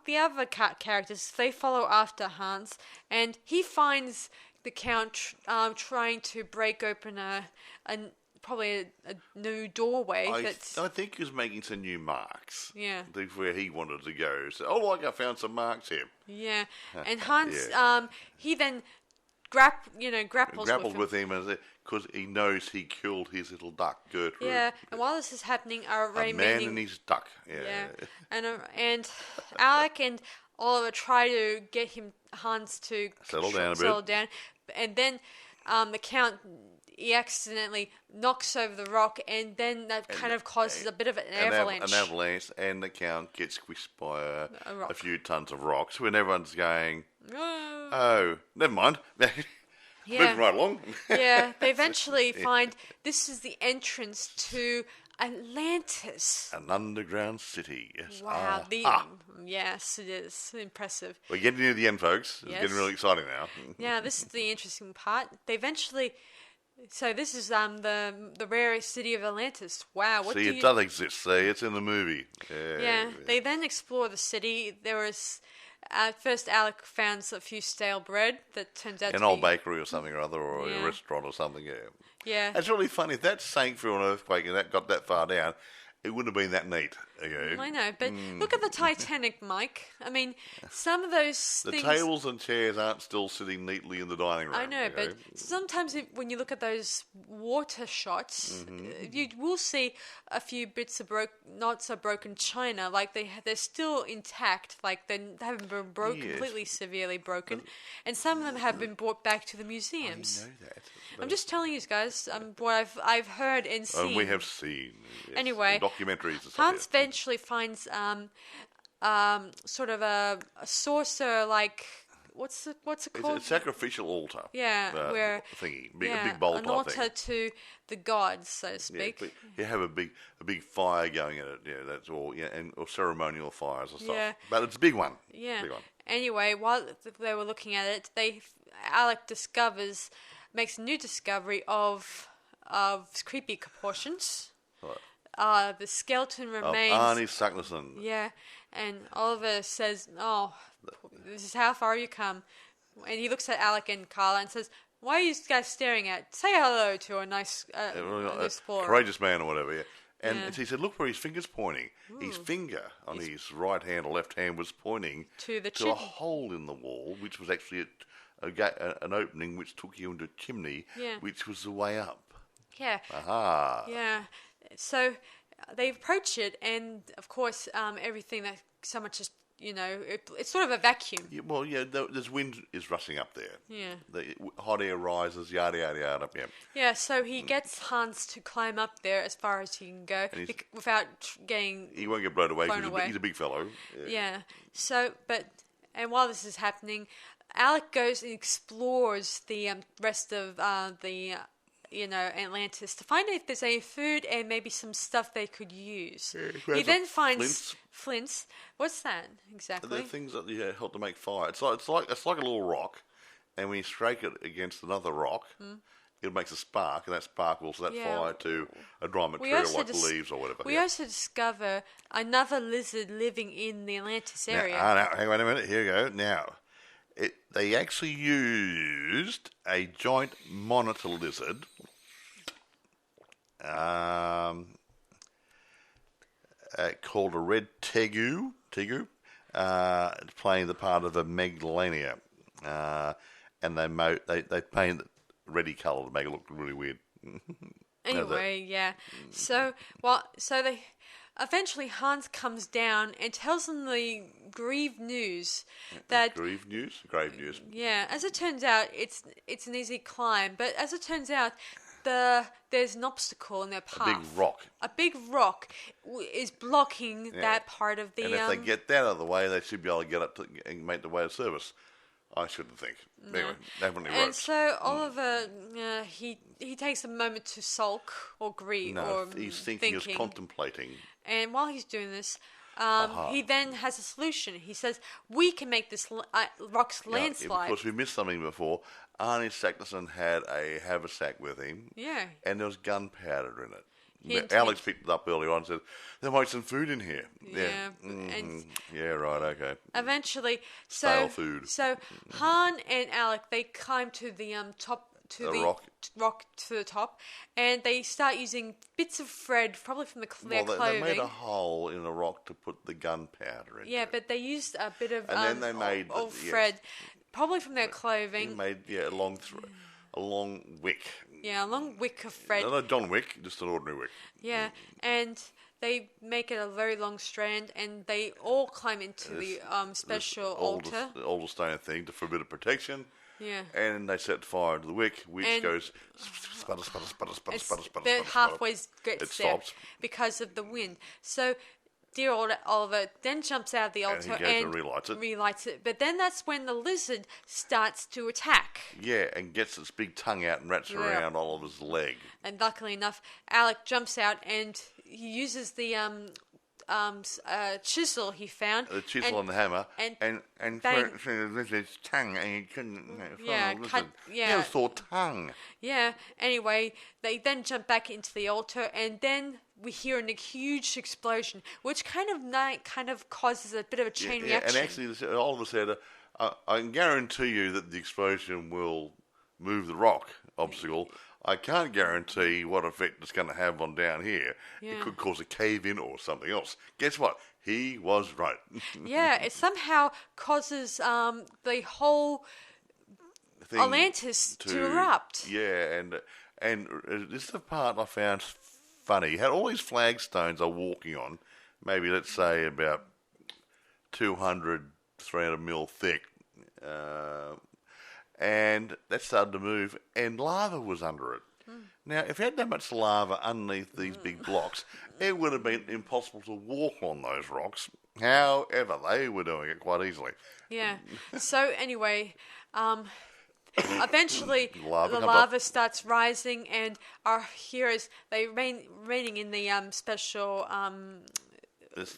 The other characters, they follow after Hans, and he finds the Count trying to break open probably a new doorway. I think he was making some new marks. Yeah. Where he wanted to go. So, I found some marks here. Yeah. And Hans, he then grapples with him because he knows he killed his little duck, Gertrude. Yeah. And while this is happening, a man and his duck. Yeah. And Alec and Oliver try to get Hans to settle down. And then the Count, he accidentally knocks over the rock, and then that kind of causes a bit of an avalanche. And the Count gets squished by a few tons of rocks when everyone's going, oh, never mind. Moving right along. Yeah, they eventually find this is the entrance to Atlantis. An underground city, yes. Wow. Yes, it is. Impressive. We're getting near the end, folks. It's getting really exciting now. Yeah, this is the interesting part. They eventually... So this is the rare city of Atlantis. Wow. It does exist. See, it's in the movie. Yeah. They then explore the city. There was... first, Alec found a few stale bread that turns out to be... An old bakery or something or other, or a restaurant or something, Yeah. It's really funny. If that sank through an earthquake and that got that far down, it wouldn't have been that neat. I know, but look at the Titanic, Mike. I mean, some of those the things... tables and chairs aren't still sitting neatly in the dining room. I know, but sometimes when you look at those water shots, you will see a few bits of not so broken china, like they're still intact, like they haven't been completely severely broken, and some of them have been brought back to the museums. I know that. I'm just telling you guys what I've heard and seen. And we have seen. Yes, anyway, documentaries and stuff. Hans eventually finds sort of a saucer, like what's it called? It's a sacrificial altar. Yeah, where thingy, a big bowl an altar to the gods, so to speak. Yeah, but you have a big fire going at it. Yeah, that's all. Yeah, or ceremonial fires and stuff. Yeah. But it's a big one. Yeah. Big one. Anyway, while they were looking at it, Alec makes a new discovery of creepy proportions. Right. The skeleton remains... Arne Saxon. Yeah, and Oliver says, this is how far you come. And he looks at Alec and Carla and says, why are you guys staring at? Say hello to a nice explorer. Courageous man or whatever, yeah. And he said, look where his finger's pointing. Ooh. His finger on his right hand or left hand was pointing to a hole in the wall, which was actually an opening which took you into a chimney, which was the way up. Yeah. Aha. Yeah. So they approach it, and of course, everything that so much is, it's sort of a vacuum. Yeah, well, there's wind is rushing up there. Yeah. The hot air rises, yada, yada, yada. Yeah. Yeah, so he gets Hans to climb up there as far as he can go without getting... He won't get blown away because he's a big fellow. Yeah. So, and while this is happening, Alec goes and explores the rest of Atlantis to find out if there's any food and maybe some stuff they could use. He then finds flints. What's that exactly? They're things that help to make fire. It's like a little rock, and when you strike it against another rock, it makes a spark, and that spark will set fire to a dry material like leaves or whatever. We also discover another lizard living in the Atlantis area. Now, hang on a minute. Here we go. Now, they actually used a giant monitor lizard called a red tegu, playing the part of a Megalania, and they painted it reddy colour to make it look really weird. Anyway, yeah. So they eventually Hans comes down and tells them the grave news that grave news. Yeah, as it turns out, it's an easy climb, but as it turns out, there's an obstacle in their path. A big rock. Is blocking that part of the... And if they get that out of the way, they should be able to get up and make the way of service. I shouldn't think. No. Anyway, they haven't any ropes. And so Oliver, he takes a moment to sulk or grieve or he's thinking. He's contemplating. And while he's doing this, he then has a solution. He says, we can make this rocks landslide. Because we missed something before. Arne Saxon had a haversack with him. Yeah. And there was gunpowder in it. Alex picked it up earlier on and said, there might be some food in here. Yeah. Yeah, right, okay. Eventually, stale food. So Han and Alec, they climb to the top, to the rock to the top, and they start using bits of thread, probably from their clothing. They made a hole in the rock to put the gunpowder in. Yeah, but they used a bit of and then they made thread, probably from their clothing. They made a long wick. Yeah, a long wick of thread. Not John Wick, just an ordinary wick. Yeah, and they make it a very long strand, and they all climb into the special altar. The altar stone thing for a bit of protection. Yeah. And they set fire to the wick, which goes sputter. But halfway gets there because of the wind. So dear old Oliver then jumps out of the altar and relights it. But then that's when the lizard starts to attack. Yeah, and gets its big tongue out and wraps around Oliver's leg. And luckily enough, Alec jumps out and he uses the chisel he found. The chisel and the hammer. And through the lizard's tongue, and he couldn't never saw tongue. Yeah, anyway, they then jump back into the altar, and then we hear a huge explosion, which kind of causes a bit of a chain reaction. And actually, Oliver said, I can guarantee you that the explosion will move the rock obstacle. I can't guarantee what effect it's going to have on down here. Yeah. It could cause a cave-in or something else. Guess what? He was right. Yeah, it somehow causes the whole Atlantis to erupt. Yeah, and this is the part I found funny. He had all these flagstones are walking on, maybe let's say about 200, 300 mil thick, and that started to move, and lava was under it. Now, if you had that much lava underneath these big blocks, it would have been impossible to walk on those rocks. However, they were doing it quite easily. Yeah. So anyway, eventually the lava starts rising, and our heroes, they raining in the special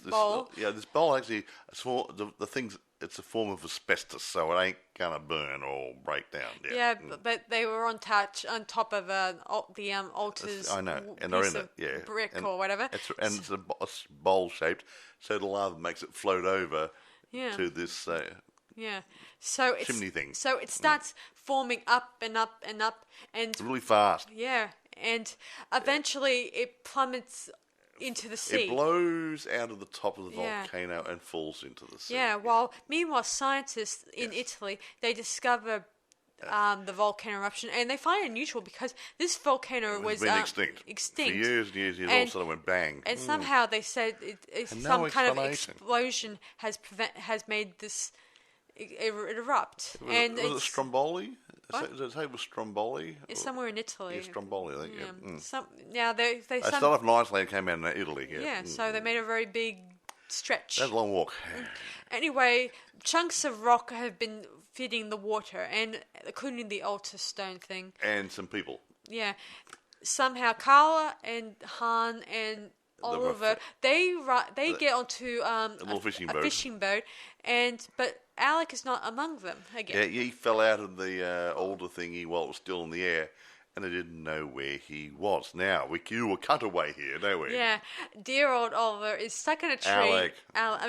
bowl. This bowl actually, the things. It's a form of asbestos, so it ain't gonna burn or break down. Yeah, but they were on top of the altar's. I know, and they're in it. Yeah, brick or whatever. It's bowl shaped, so the lava makes it float over to this. So chimney thing. So it starts forming up and up and up, and really fast. Yeah, and eventually it plummets into the sea. It blows out of the top of the volcano and falls into the sea. Yeah, meanwhile scientists in Italy, they discover the volcano eruption, and they find it unusual because this volcano was been extinct. For years and years, all of a sudden went bang. And somehow they said some kind of explosion has made this erupt. Was it Stromboli? Does it say it was Stromboli? It's somewhere in Italy. Yeah, Stromboli, I think. They started off in Iceland, came out in Italy. Yeah, so they made a very big stretch. That's a long walk. Anyway, chunks of rock have been feeding the water, and including the altar stone thing. And some people. Yeah. Somehow Carla and Han and Oliver, they get onto a little fishing boat. But Alec is not among them again. Yeah, he fell out of the altar thingy while it was still in the air, and they didn't know where he was. Now, we do a cutaway here, don't we? Yeah. Dear old Oliver is stuck in a tree. I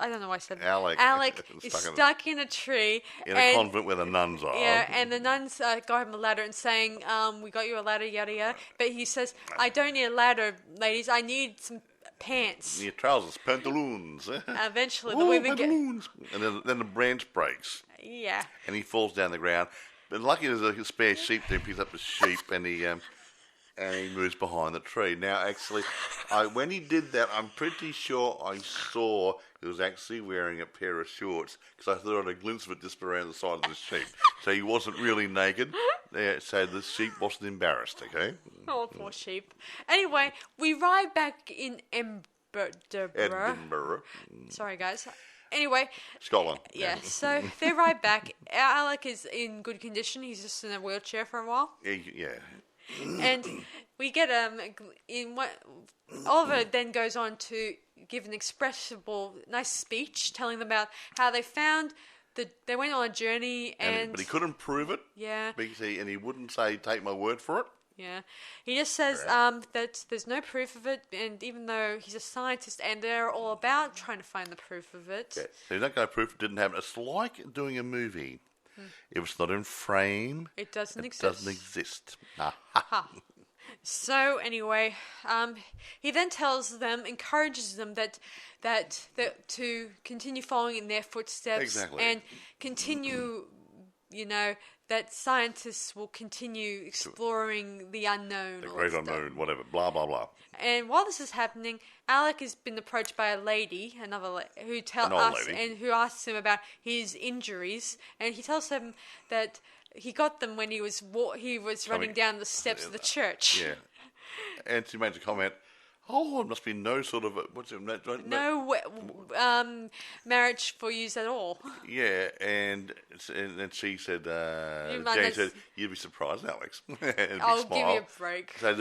don't know why I said that. Alec is stuck in a tree. In a convent where the nuns are. Yeah, and the nuns got him a ladder and saying, we got you a ladder, yada yada. But he says, I don't need a ladder, ladies. I need some pants. Yeah, trousers, pantaloons. Eventually, the women pantaloons. And then the branch breaks. Yeah. And he falls down the ground. But lucky there's a spare sheep there. He picks up the sheep and he And he moves behind the tree. Now, actually, when he did that, I'm pretty sure I saw he was actually wearing a pair of shorts because I thought I had a glimpse of it just around the side of the sheep. So he wasn't really naked. So the sheep wasn't embarrassed, okay? Oh, poor sheep. Anyway, we ride back in Edinburgh. Sorry, guys. Anyway. Scotland. Yeah, so they ride back. Alec is in good condition. He's just in a wheelchair for a while. Yeah. And we get Oliver then goes on to give an expressible, nice speech telling them about how they found they went on a journey but he couldn't prove it. Yeah. And he wouldn't say, take my word for it. Yeah. He just says that there's no proof of it, and even though he's a scientist and they're all about trying to find the proof of it. Yeah. So he's not going to prove it didn't happen. It's like doing a movie. If it's not in frame, it doesn't exist. So anyway, he then encourages them that to continue following in their footsteps and continue, that scientists will continue exploring the unknown. The great unknown, whatever, blah, blah, blah. And while this is happening, Alec has been approached by a lady, who asks him about his injuries, and he tells him that he got them when he was running down the steps of the church. Yeah, and she makes a comment. Oh, it must be no sort of marriage for use at all. Yeah, and she said, Jane said, you'd be surprised, Alex. I'll give you a break. So,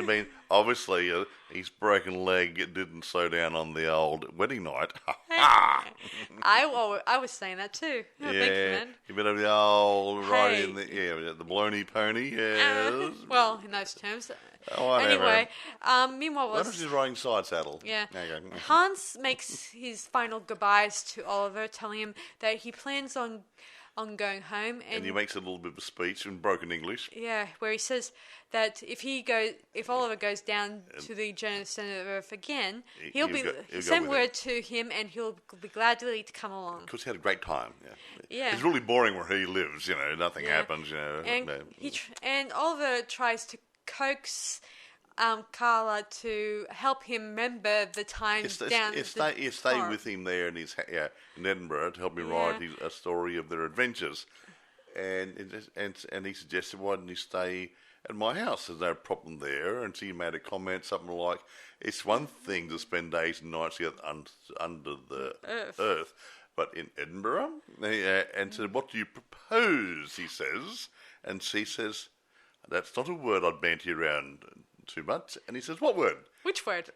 obviously, his broken leg didn't slow down on the old wedding night. I was saying that too. Oh, thank you, man. You bit of the old riding the blony pony. Yes. Well, in those terms. Anyway, meanwhile, what if she's riding side saddle? Yeah. Hans makes his final goodbyes to Oliver, telling him that he plans on going home, and he makes a little bit of a speech in broken English. Yeah, where he says that if Oliver goes down to the Jonas Center of Earth again, he'll send word to him, and he'll be glad to come along. Because he had a great time. Yeah. It's really boring where he lives. Nothing happens. And Oliver tries to coax Carla to help him remember the times stay with him there in Edinburgh to help him write a story of their adventures, and he suggested, why didn't he stay at my house? There's no problem there. And she made a comment, something like, it's one thing to spend days and nights under the earth, but in Edinburgh, and said, what do you propose? He says, and she says, that's not a word I'd banty around too much. And he says, what word? Which word?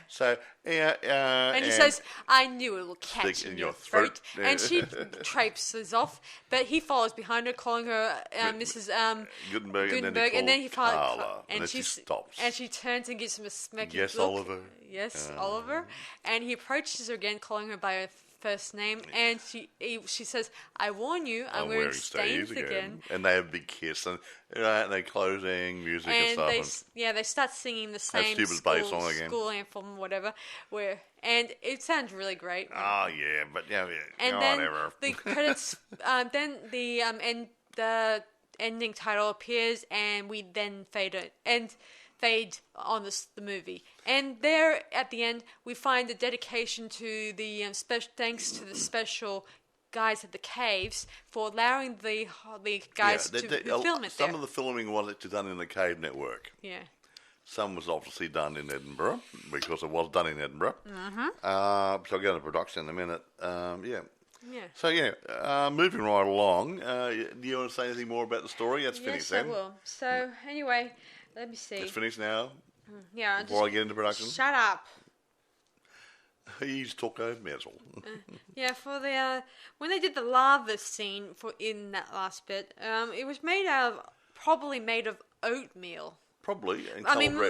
So, and he says, I knew it will catch in your throat. And she traipses off, but he follows behind her, calling her Mrs. Gutenberg, and then he follows Carla, and she stops. And she turns and gives him a smacky look. Oliver. Yes, Oliver. And he approaches her again, calling her by her first name, and she says, I warn you, I'm wearing stains again. And they have a big kiss, and they're closing music and stuff. They start singing the same school anthem, whatever, and it sounds really great. Oh, yeah, but and then the credits, then the ending title appears, and we then fade on the movie. And there, at the end, we find a dedication to the thanks to the special guys at the caves for allowing the guys to film it there. Some of the filming was actually done in the Cave Network. Yeah. Some was obviously done in Edinburgh, because it was done in Edinburgh. Mm-hmm. So I'll go into production in a minute. So, moving right along, do you want to say anything more about the story? That's finished then. Yes, I will. So, anyway, let me see. It's finished now? Yeah. Before I get into production? Shut up. You just talk over me, that's all. For the when they did the lava scene in that last bit, it was probably made of oatmeal. Probably.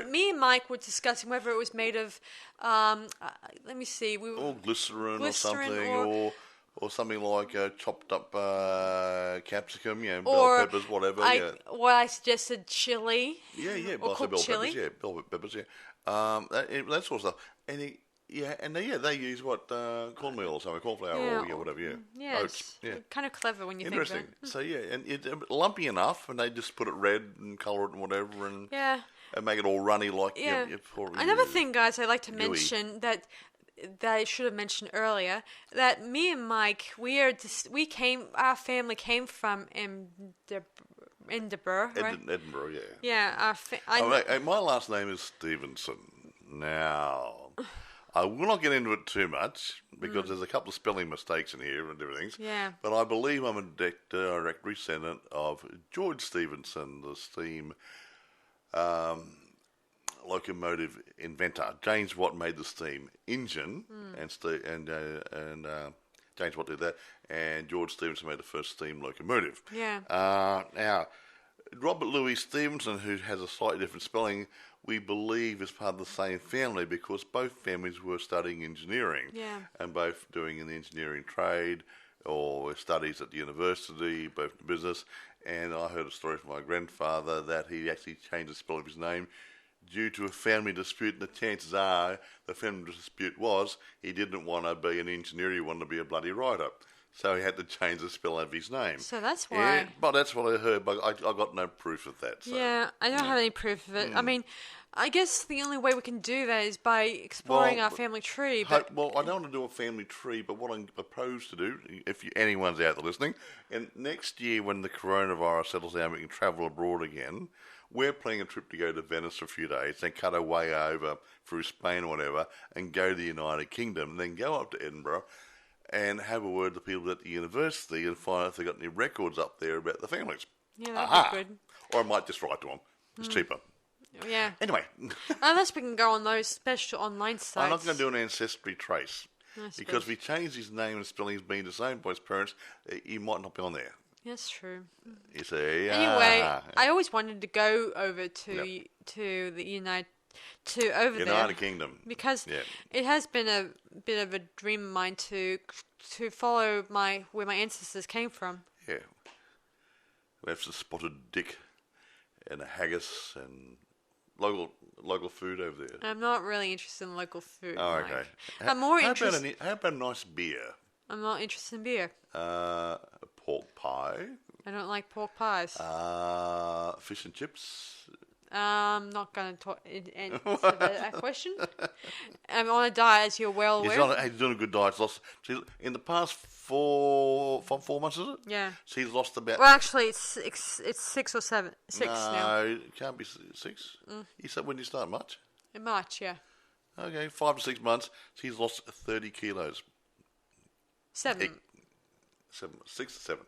Me and Mike were discussing whether it was made of, let me see. Glycerin or something, or something like chopped up capsicum, bell peppers, whatever. I suggested chili. Yeah, or bell chili. Peppers, bell peppers, that sort of stuff. And Yeah, and they use what cornmeal or something, cornflour or whatever. Yeah, oats. Yeah, kind of clever when you think Interesting. of it. So and it's lumpy enough, and they just put it red and colour it and whatever, and make it all runny like. Another thing, guys, I'd like to mention that I should have mentioned earlier, that me and Mike, our family came from Edinburgh, right? Edinburgh, yeah. Yeah, my last name is Stevenson. Now, I will not get into it too much because there's a couple of spelling mistakes in here and everything. Yeah. But I believe I'm a direct descendant of George Stephenson, the steam locomotive inventor. James Watt made the steam engine, and James Watt did that, and George Stephenson made the first steam locomotive. Yeah. Now, Robert Louis Stevenson, who has a slightly different spelling, we believe is part of the same family because both families were studying engineering and both doing in the engineering trade or studies at the university, both in business. And I heard a story from my grandfather that he actually changed the spelling of his name due to a family dispute, and the chances are the family dispute was he didn't want to be an engineer, he wanted to be a bloody writer. So he had to change the spelling of his name. So that's why. Yeah, but that's what I heard, but I got no proof of that. So. Yeah, I don't have any proof of it. I mean, I guess the only way we can do that is by exploring our family tree. But I don't want to do a family tree, but what I propose to do, if anyone's out there listening, and next year when the coronavirus settles down, we can travel abroad again. We're planning a trip to go to Venice for a few days, then cut our way over through Spain or whatever, and go to the United Kingdom, and then go up to Edinburgh and have a word to people at the university and find out if they've got any records up there about the families. Yeah, that'd be good. Or I might just write to them. It's cheaper. Yeah. Anyway. Unless we can go on those special online sites. I'm not going to do an ancestry trace. Because if he changed his name and spelling has been the same by his parents, he might not be on there. That's true. You see? Anyway, I always wanted to go over to the United Kingdom, because it has been a bit of a dream of mine to follow where my ancestors came from. Yeah, we have some spotted dick and a haggis and local food over there. I'm not really interested in local food. Oh, okay. Mike. I'm more interested. How about a nice beer? I'm not interested in beer. Pork pie. I don't like pork pies. Fish and chips. I'm not going to answer that question. I'm on a diet, as you're well aware. He's doing a good diet. In the past 4 months, is it? Yeah. So he's lost about... Well, actually, it's 6 or 7. 6 now. No, it can't be 6. You said when you start March? In March, yeah. Okay, 5 to 6 months. So he's lost 30 kilos. 7. 6 to 7.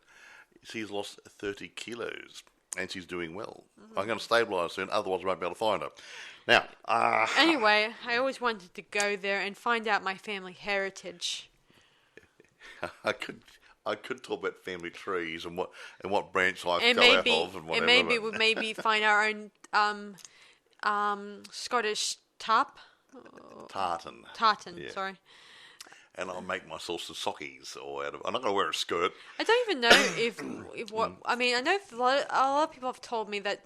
She's lost 30 kilos, and she's doing well. I'm going to stabilise soon, otherwise I won't be able to find her. Now, anyway, I always wanted to go there and find out my family heritage. I could talk about family trees and what branch I and go out of and whatever. And maybe find our own Scottish tartan. Yeah. Sorry. And I'll make myself some sockies, I'm not going to wear a skirt. I don't even know if what I mean. I know a lot of people have told me that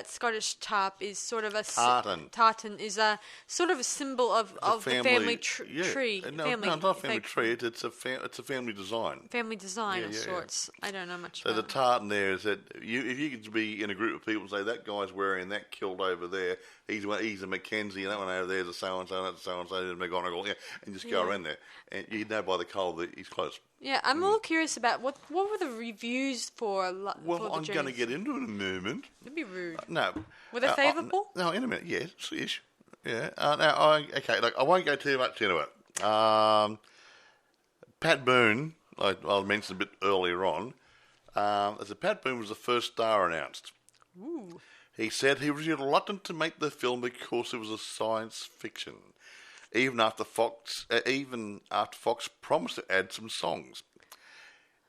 Scottish tarp is sort of a tartan is a sort of a symbol of the family tree. No, it's not a family tree. It's a family design. Family design of sorts. I don't know much. So about the tartan there is that if you could be in a group of people and say that guy's wearing that kilt over there, he's a Mackenzie, and that one over there is a so and so, that's so and so, McGonagall, and just go around there, and you know by the colour that he's close. Yeah, I'm a little curious about what were the reviews for. Well, I'm going to get into it in a moment. It'd be rude. No. Were they favourable? No, in a minute. Yes, ish. Yeah. Look, I won't go too much into it. Pat Boone, I mentioned a bit earlier on. Pat Boone was the first star announced. Ooh. He said he was reluctant to make the film because it was a science fiction. Even after Fox promised to add some songs.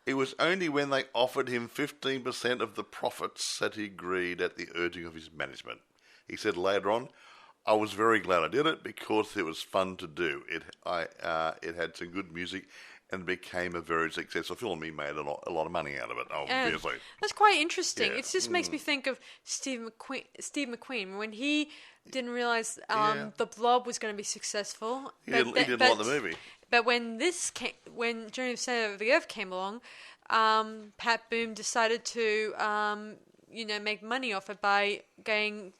It was only when they offered him 15% of the profits that he agreed at the urging of his management. He said later on, I was very glad I did it because it was fun to do. It had some good music and became a very successful film. He made a lot of money out of it, obviously. That's quite interesting. It just makes me think of Steve McQueen when he didn't realise The Blob was going to be successful. He didn't like the movie. But when Journey of the Center of the Earth came along, Pat Boone decided to make money off it by getting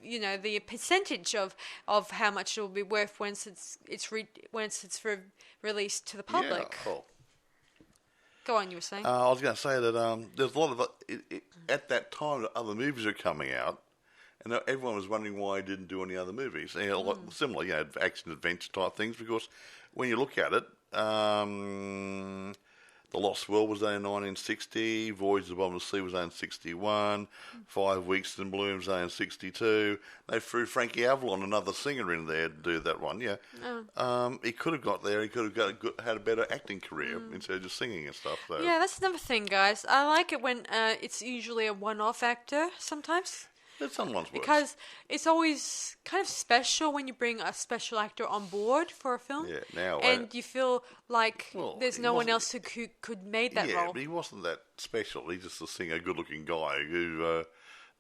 the percentage of how much it will be worth once it's released to the public. Yeah. Oh. Go on, you were saying. I was going to say that there's a lot of at that time other movies were coming out, and everyone was wondering why he didn't do any other movies. A lot similar, action adventure type things. Because when you look at it, The Lost World was done in 1960, Voyage to the Bottom of the Sea was done in 61, 5 Weeks in Bloom was done in 62. They threw Frankie Avalon, another singer, in there to do that one, yeah. Oh. He could have got there, he could have had a better acting career instead of just singing and stuff. So. Yeah, that's another thing, guys. I like it when it's usually a one-off actor sometimes. It's someone's work. Because it's always kind of special when you bring a special actor on board for a film. Yeah, now... And you feel like there's no one else who could make that role. Yeah, but he wasn't that special. He's just a singer, good-looking guy who...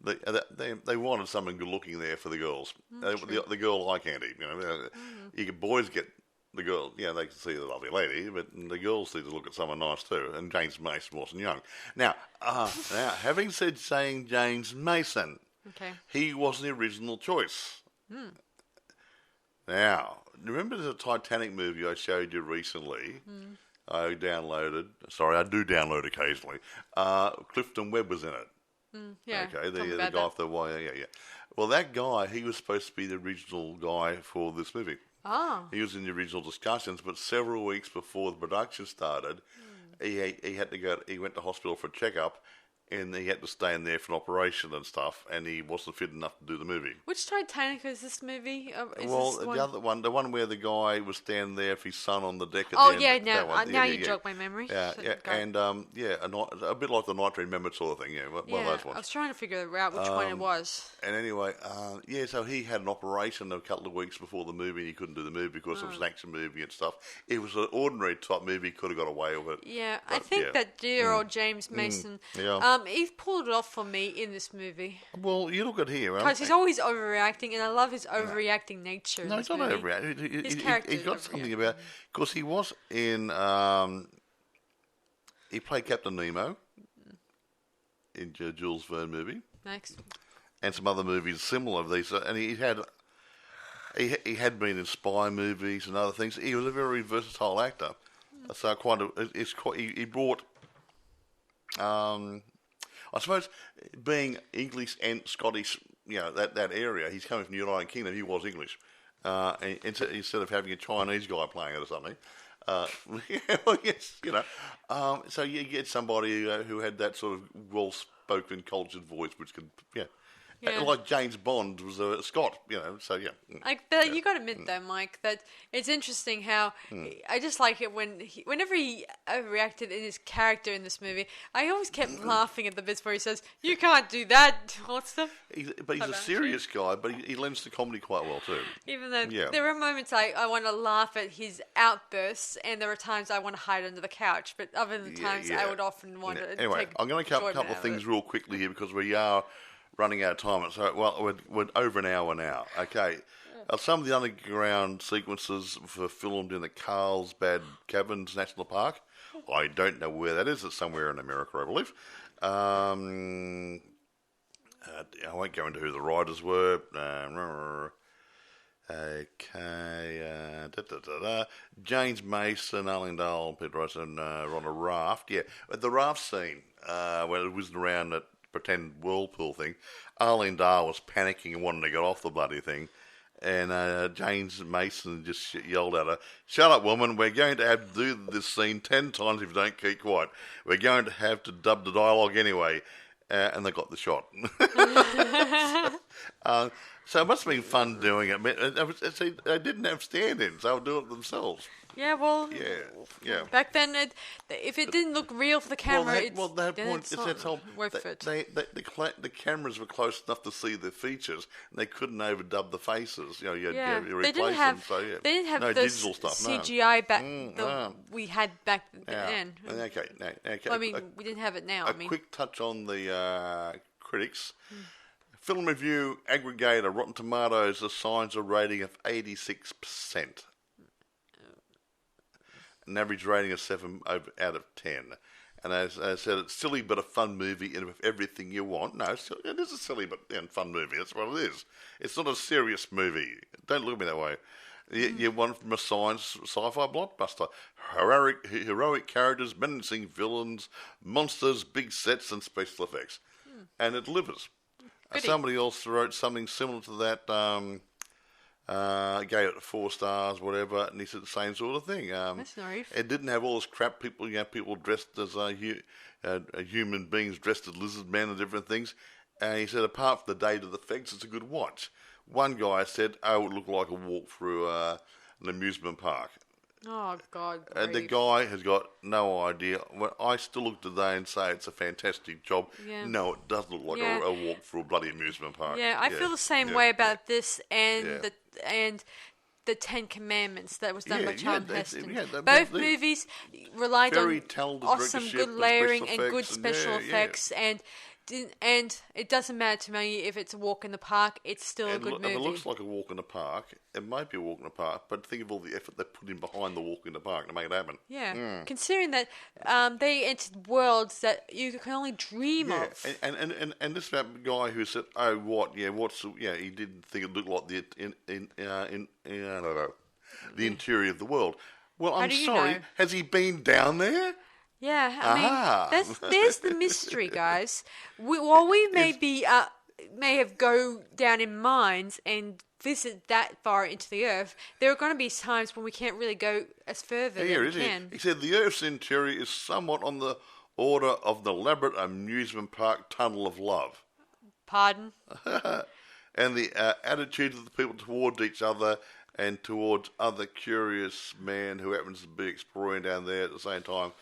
They wanted someone good-looking there for the girls. The girl eye candy, boys get the girl, they can see the lovely lady, but the girls need to look at someone nice too. And James Mason wasn't young. Now, having said James Mason... Okay. He was the original choice. Now, remember the Titanic movie I showed you recently? I do download occasionally. Clifton Webb was in it. Yeah. Okay, the guy off the wire. Yeah. Well, that guy, he was supposed to be the original guy for this movie. Oh. He was in the original discussions, but several weeks before the production started, he had to go. He went to hospital for a checkup. And he had to stay in there for an operation and stuff, and he wasn't fit enough to do the movie. Which Titanic is this movie? Other one, the one where the guy was standing there with his son on the deck at the end. Now you jog my memory. Yeah, and a bit like the Night to Remember sort of thing. Yeah, one of those ones. I was trying to figure out which one it was. And anyway, so he had an operation a couple of weeks before the movie, and he couldn't do the movie because it was an action movie and stuff. It was an ordinary type movie, could have got away with it. Yeah, but, I think that dear old James Mason. He's pulled it off for me in this movie. Well, you look at here. Because he's always overreacting, and I love his overreacting nature. No, he's not overreacting. He's got something about... Because he was in... he played Captain Nemo in Jules Verne movie. Next. And some other movies similar to these. And he had been in spy movies and other things. He was a very versatile actor. So he brought... I suppose being English and Scottish, that area, he's coming from the United Kingdom, he was English. Instead of having a Chinese guy playing it or something. So you get somebody who had that sort of well-spoken, cultured voice, which could, like James Bond was a Scot, so yeah. You got to admit though, Mike, that it's interesting how I just like it whenever he overreacted in his character in this movie, I always kept laughing at the bits where he says, "You can't do that," or stuff. But he's a serious guy, but he lends to comedy quite well too. Even though there are moments I want to laugh at his outbursts, and there are times I want to hide under the couch, but other than times I would often want to. Anyway, I'm going to cover a couple of things real quickly here because we are running out of time. So, we're over an hour now. Okay. Some of the underground sequences were filmed in the Carlsbad Caverns National Park. I don't know where that is. It's somewhere in America, I believe. I won't go into who the writers were. James Mason, Arlene Dahl, Peter Ronson were on a raft. Yeah, at the raft scene where it was around that pretend whirlpool thing, Arlene Dahl was panicking and wanting to get off the bloody thing, and James Mason just yelled at her, "Shut up, woman, we're going to have to do this scene 10 times if you don't keep quiet. We're going to have to dub the dialogue anyway," and they got the shot. So it must have been fun doing it. They didn't have stand-ins; they would do it themselves. Yeah, well, yeah. Back then, if it didn't look real for the camera, the point is that's all worth it. The cameras were close enough to see the features, and they couldn't overdub the faces. You they didn't have. They didn't have the digital stuff, CGI back we had back then. Okay. Well, I mean, we didn't have it now. A quick touch on the critics. Film review aggregator Rotten Tomatoes assigns a rating of 86%. An average rating of 7 out of 10. And as I said, it's silly but a fun movie and with everything you want. No, it is a silly but fun movie. That's what it is. It's not a serious movie. Don't look at me that way. You want from a sci-fi blockbuster. Heroic characters, menacing villains, monsters, big sets and special effects. And it delivers. Somebody else wrote something similar to that, gave it 4 stars, whatever, and he said the same sort of thing. That's nice. It didn't have all this crap, people dressed as human beings, dressed as lizard men and different things. And he said, apart from the dated effects, it's a good watch. One guy said, it would look like a walk through an amusement park. Oh, God. And the guy has got no idea. Well, I still look today and say it's a fantastic job. Yeah. No, it does look like a walk through a bloody amusement park. Yeah, I feel the same way about this and the 10 Commandments that was done by Charlton Heston. Both movies relied on awesome, good layering and good special effects and it doesn't matter to me if it's a walk in the park, it's still a good movie. If it looks like a walk in the park, it might be a walk in the park, but think of all the effort they put in behind the walk in the park to make it happen. Yeah, considering that they entered worlds that you can only dream of. And this guy who said, he didn't think it looked like the interior of the world. Well, I'm sorry, has he been down there? Yeah, I mean, there's the mystery, guys. While we may have go down in mines and visit that far into the Earth, there are going to be times when we can't really go as further than we can. He said the Earth's interior is somewhat on the order of the elaborate amusement park tunnel of love. Pardon? And the attitude of the people towards each other and towards other curious man who happens to be exploring down there at the same time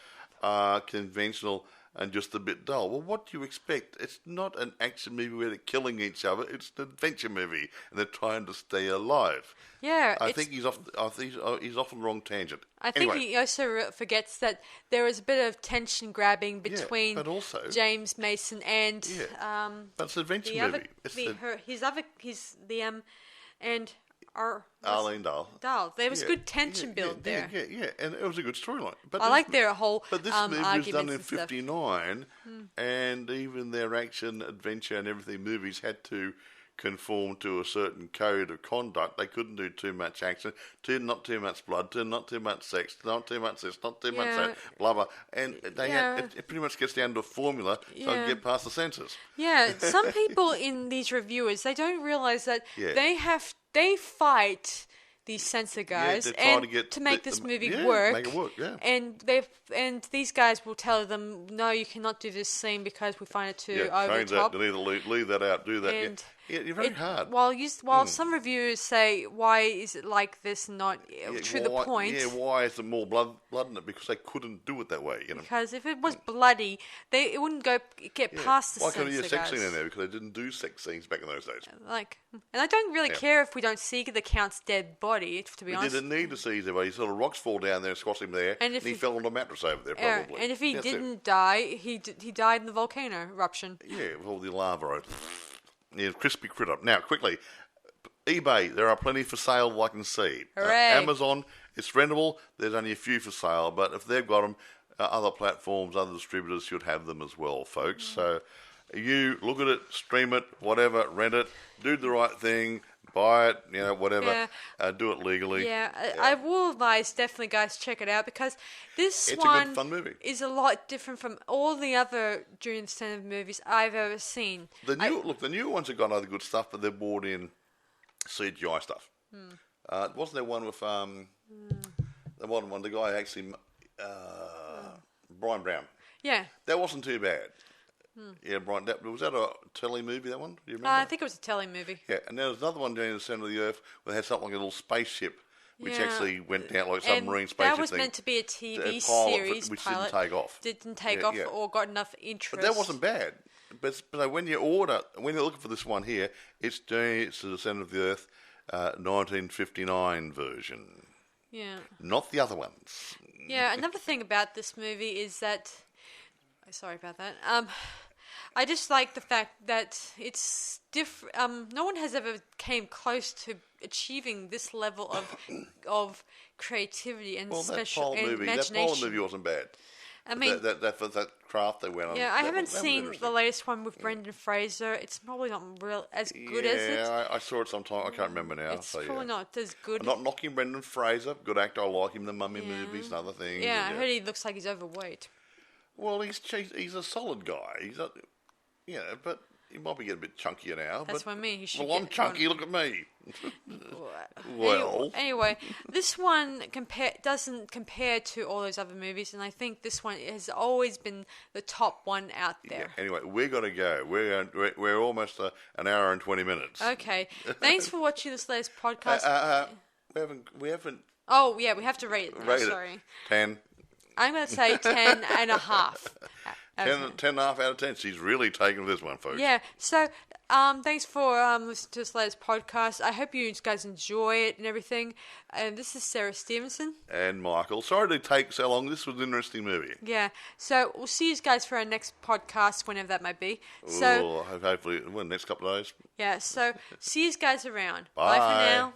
are conventional and just a bit dull. Well, what do you expect? It's not an action movie where they're killing each other. It's an adventure movie, and they're trying to stay alive. Yeah, I think he's off on the wrong tangent. I think he also forgets that there is a bit of tension grabbing between but also, James Mason and but it's an adventure movie. Arlene Dahl. There was good tension build there. Yeah, and it was a good storyline. I like their whole But this movie was done in 1959, and even their action, adventure, and everything movies had to conform to a certain code of conduct. They couldn't do too much action, not too much blood, not too much sex, not too much this, not too much that, blah, blah. And it pretty much gets down to a formula so I can get past the censors. Yeah, some people in these reviewers, they don't realise that they fight these censor guys to make this movie work. Make it work, And these guys will tell them, no, you cannot do this scene because we find it too over the top. Leave that out, do that. You're very hard. While some reviewers say, why is it like this and not the point? Yeah, why is there more blood in it? Because they couldn't do it that way. Because if it was bloody, it wouldn't get past the censor guys. Why couldn't you sex scene in there? Because they didn't do sex scenes back in those days. And I don't really care if we don't see the Count's dead body, to be honest. We didn't need to see his dead body. Sort of rocks fall down there and squash him there, and he fell on a mattress over there, probably. And if he didn't die, he died in the volcano eruption. Yeah, with all the lava. Yeah, crispy critter. Now, quickly, eBay, there are plenty for sale I can see. Amazon, it's rentable. There's only a few for sale, but if they've got them, other platforms, other distributors should have them as well, folks. So you look at it, stream it, whatever, rent it, do the right thing, buy it, whatever, do it legally. I will advise, definitely, guys, check it out, because it's a good, fun movie. Is a lot different from all the other During the Standard movies I've ever seen. The new ones have got other good stuff, but they've brought in CGI stuff. Wasn't there one with the modern one, the guy actually, Brian Brown? Yeah. That wasn't too bad. Yeah, Brian. Was that a telly movie, that one? Do you remember? I think it was a telly movie. Yeah, and there was another one down in the centre of the Earth where they had something like a little spaceship, which actually went down like a submarine spaceship that was thing. meant to be a TV series which pilot. didn't take off. Didn't take off or got enough interest. But that wasn't bad. But when you're looking for this one here, it's to the centre of the Earth, 1959 version. Yeah. Not the other ones. Yeah, another thing about this movie is that... Sorry about that. I just like the fact that it's different. No one has ever came close to achieving this level of creativity and special and imagination. That Polar movie wasn't bad. I mean, that craft they went on. Yeah, I haven't seen the latest one with Brendan Fraser. It's probably not as good as it. Yeah, I saw it sometime. I can't remember now. It's probably not as good. I'm not knocking Brendan Fraser. Good actor. I like him in the Mummy movies and other things. Yeah, I heard he looks like he's overweight. Well, he's a solid guy. But he might be getting a bit chunkier now. That's what I mean. He should. Well, I'm chunky. Look at me. Anyway, this one doesn't compare to all those other movies, and I think this one has always been the top one out there. Yeah. Anyway, we're going to go. We're almost an hour and 20 minutes. Okay. Thanks for watching this latest podcast. We haven't. Oh yeah, we have to rate it now. Sorry. 10. I'm going to say 10 and a half. 10 and a half out of 10. She's really taken this one, folks. Yeah. So, thanks for listening to this latest podcast. I hope you guys enjoy it and everything. And this is Sarah Stevenson. And Michael. Sorry to take so long. This was an interesting movie. Yeah. So, we'll see you guys for our next podcast, whenever that might be. So, hopefully, next couple of days. Yeah. So, see you guys around. Bye Bye for now.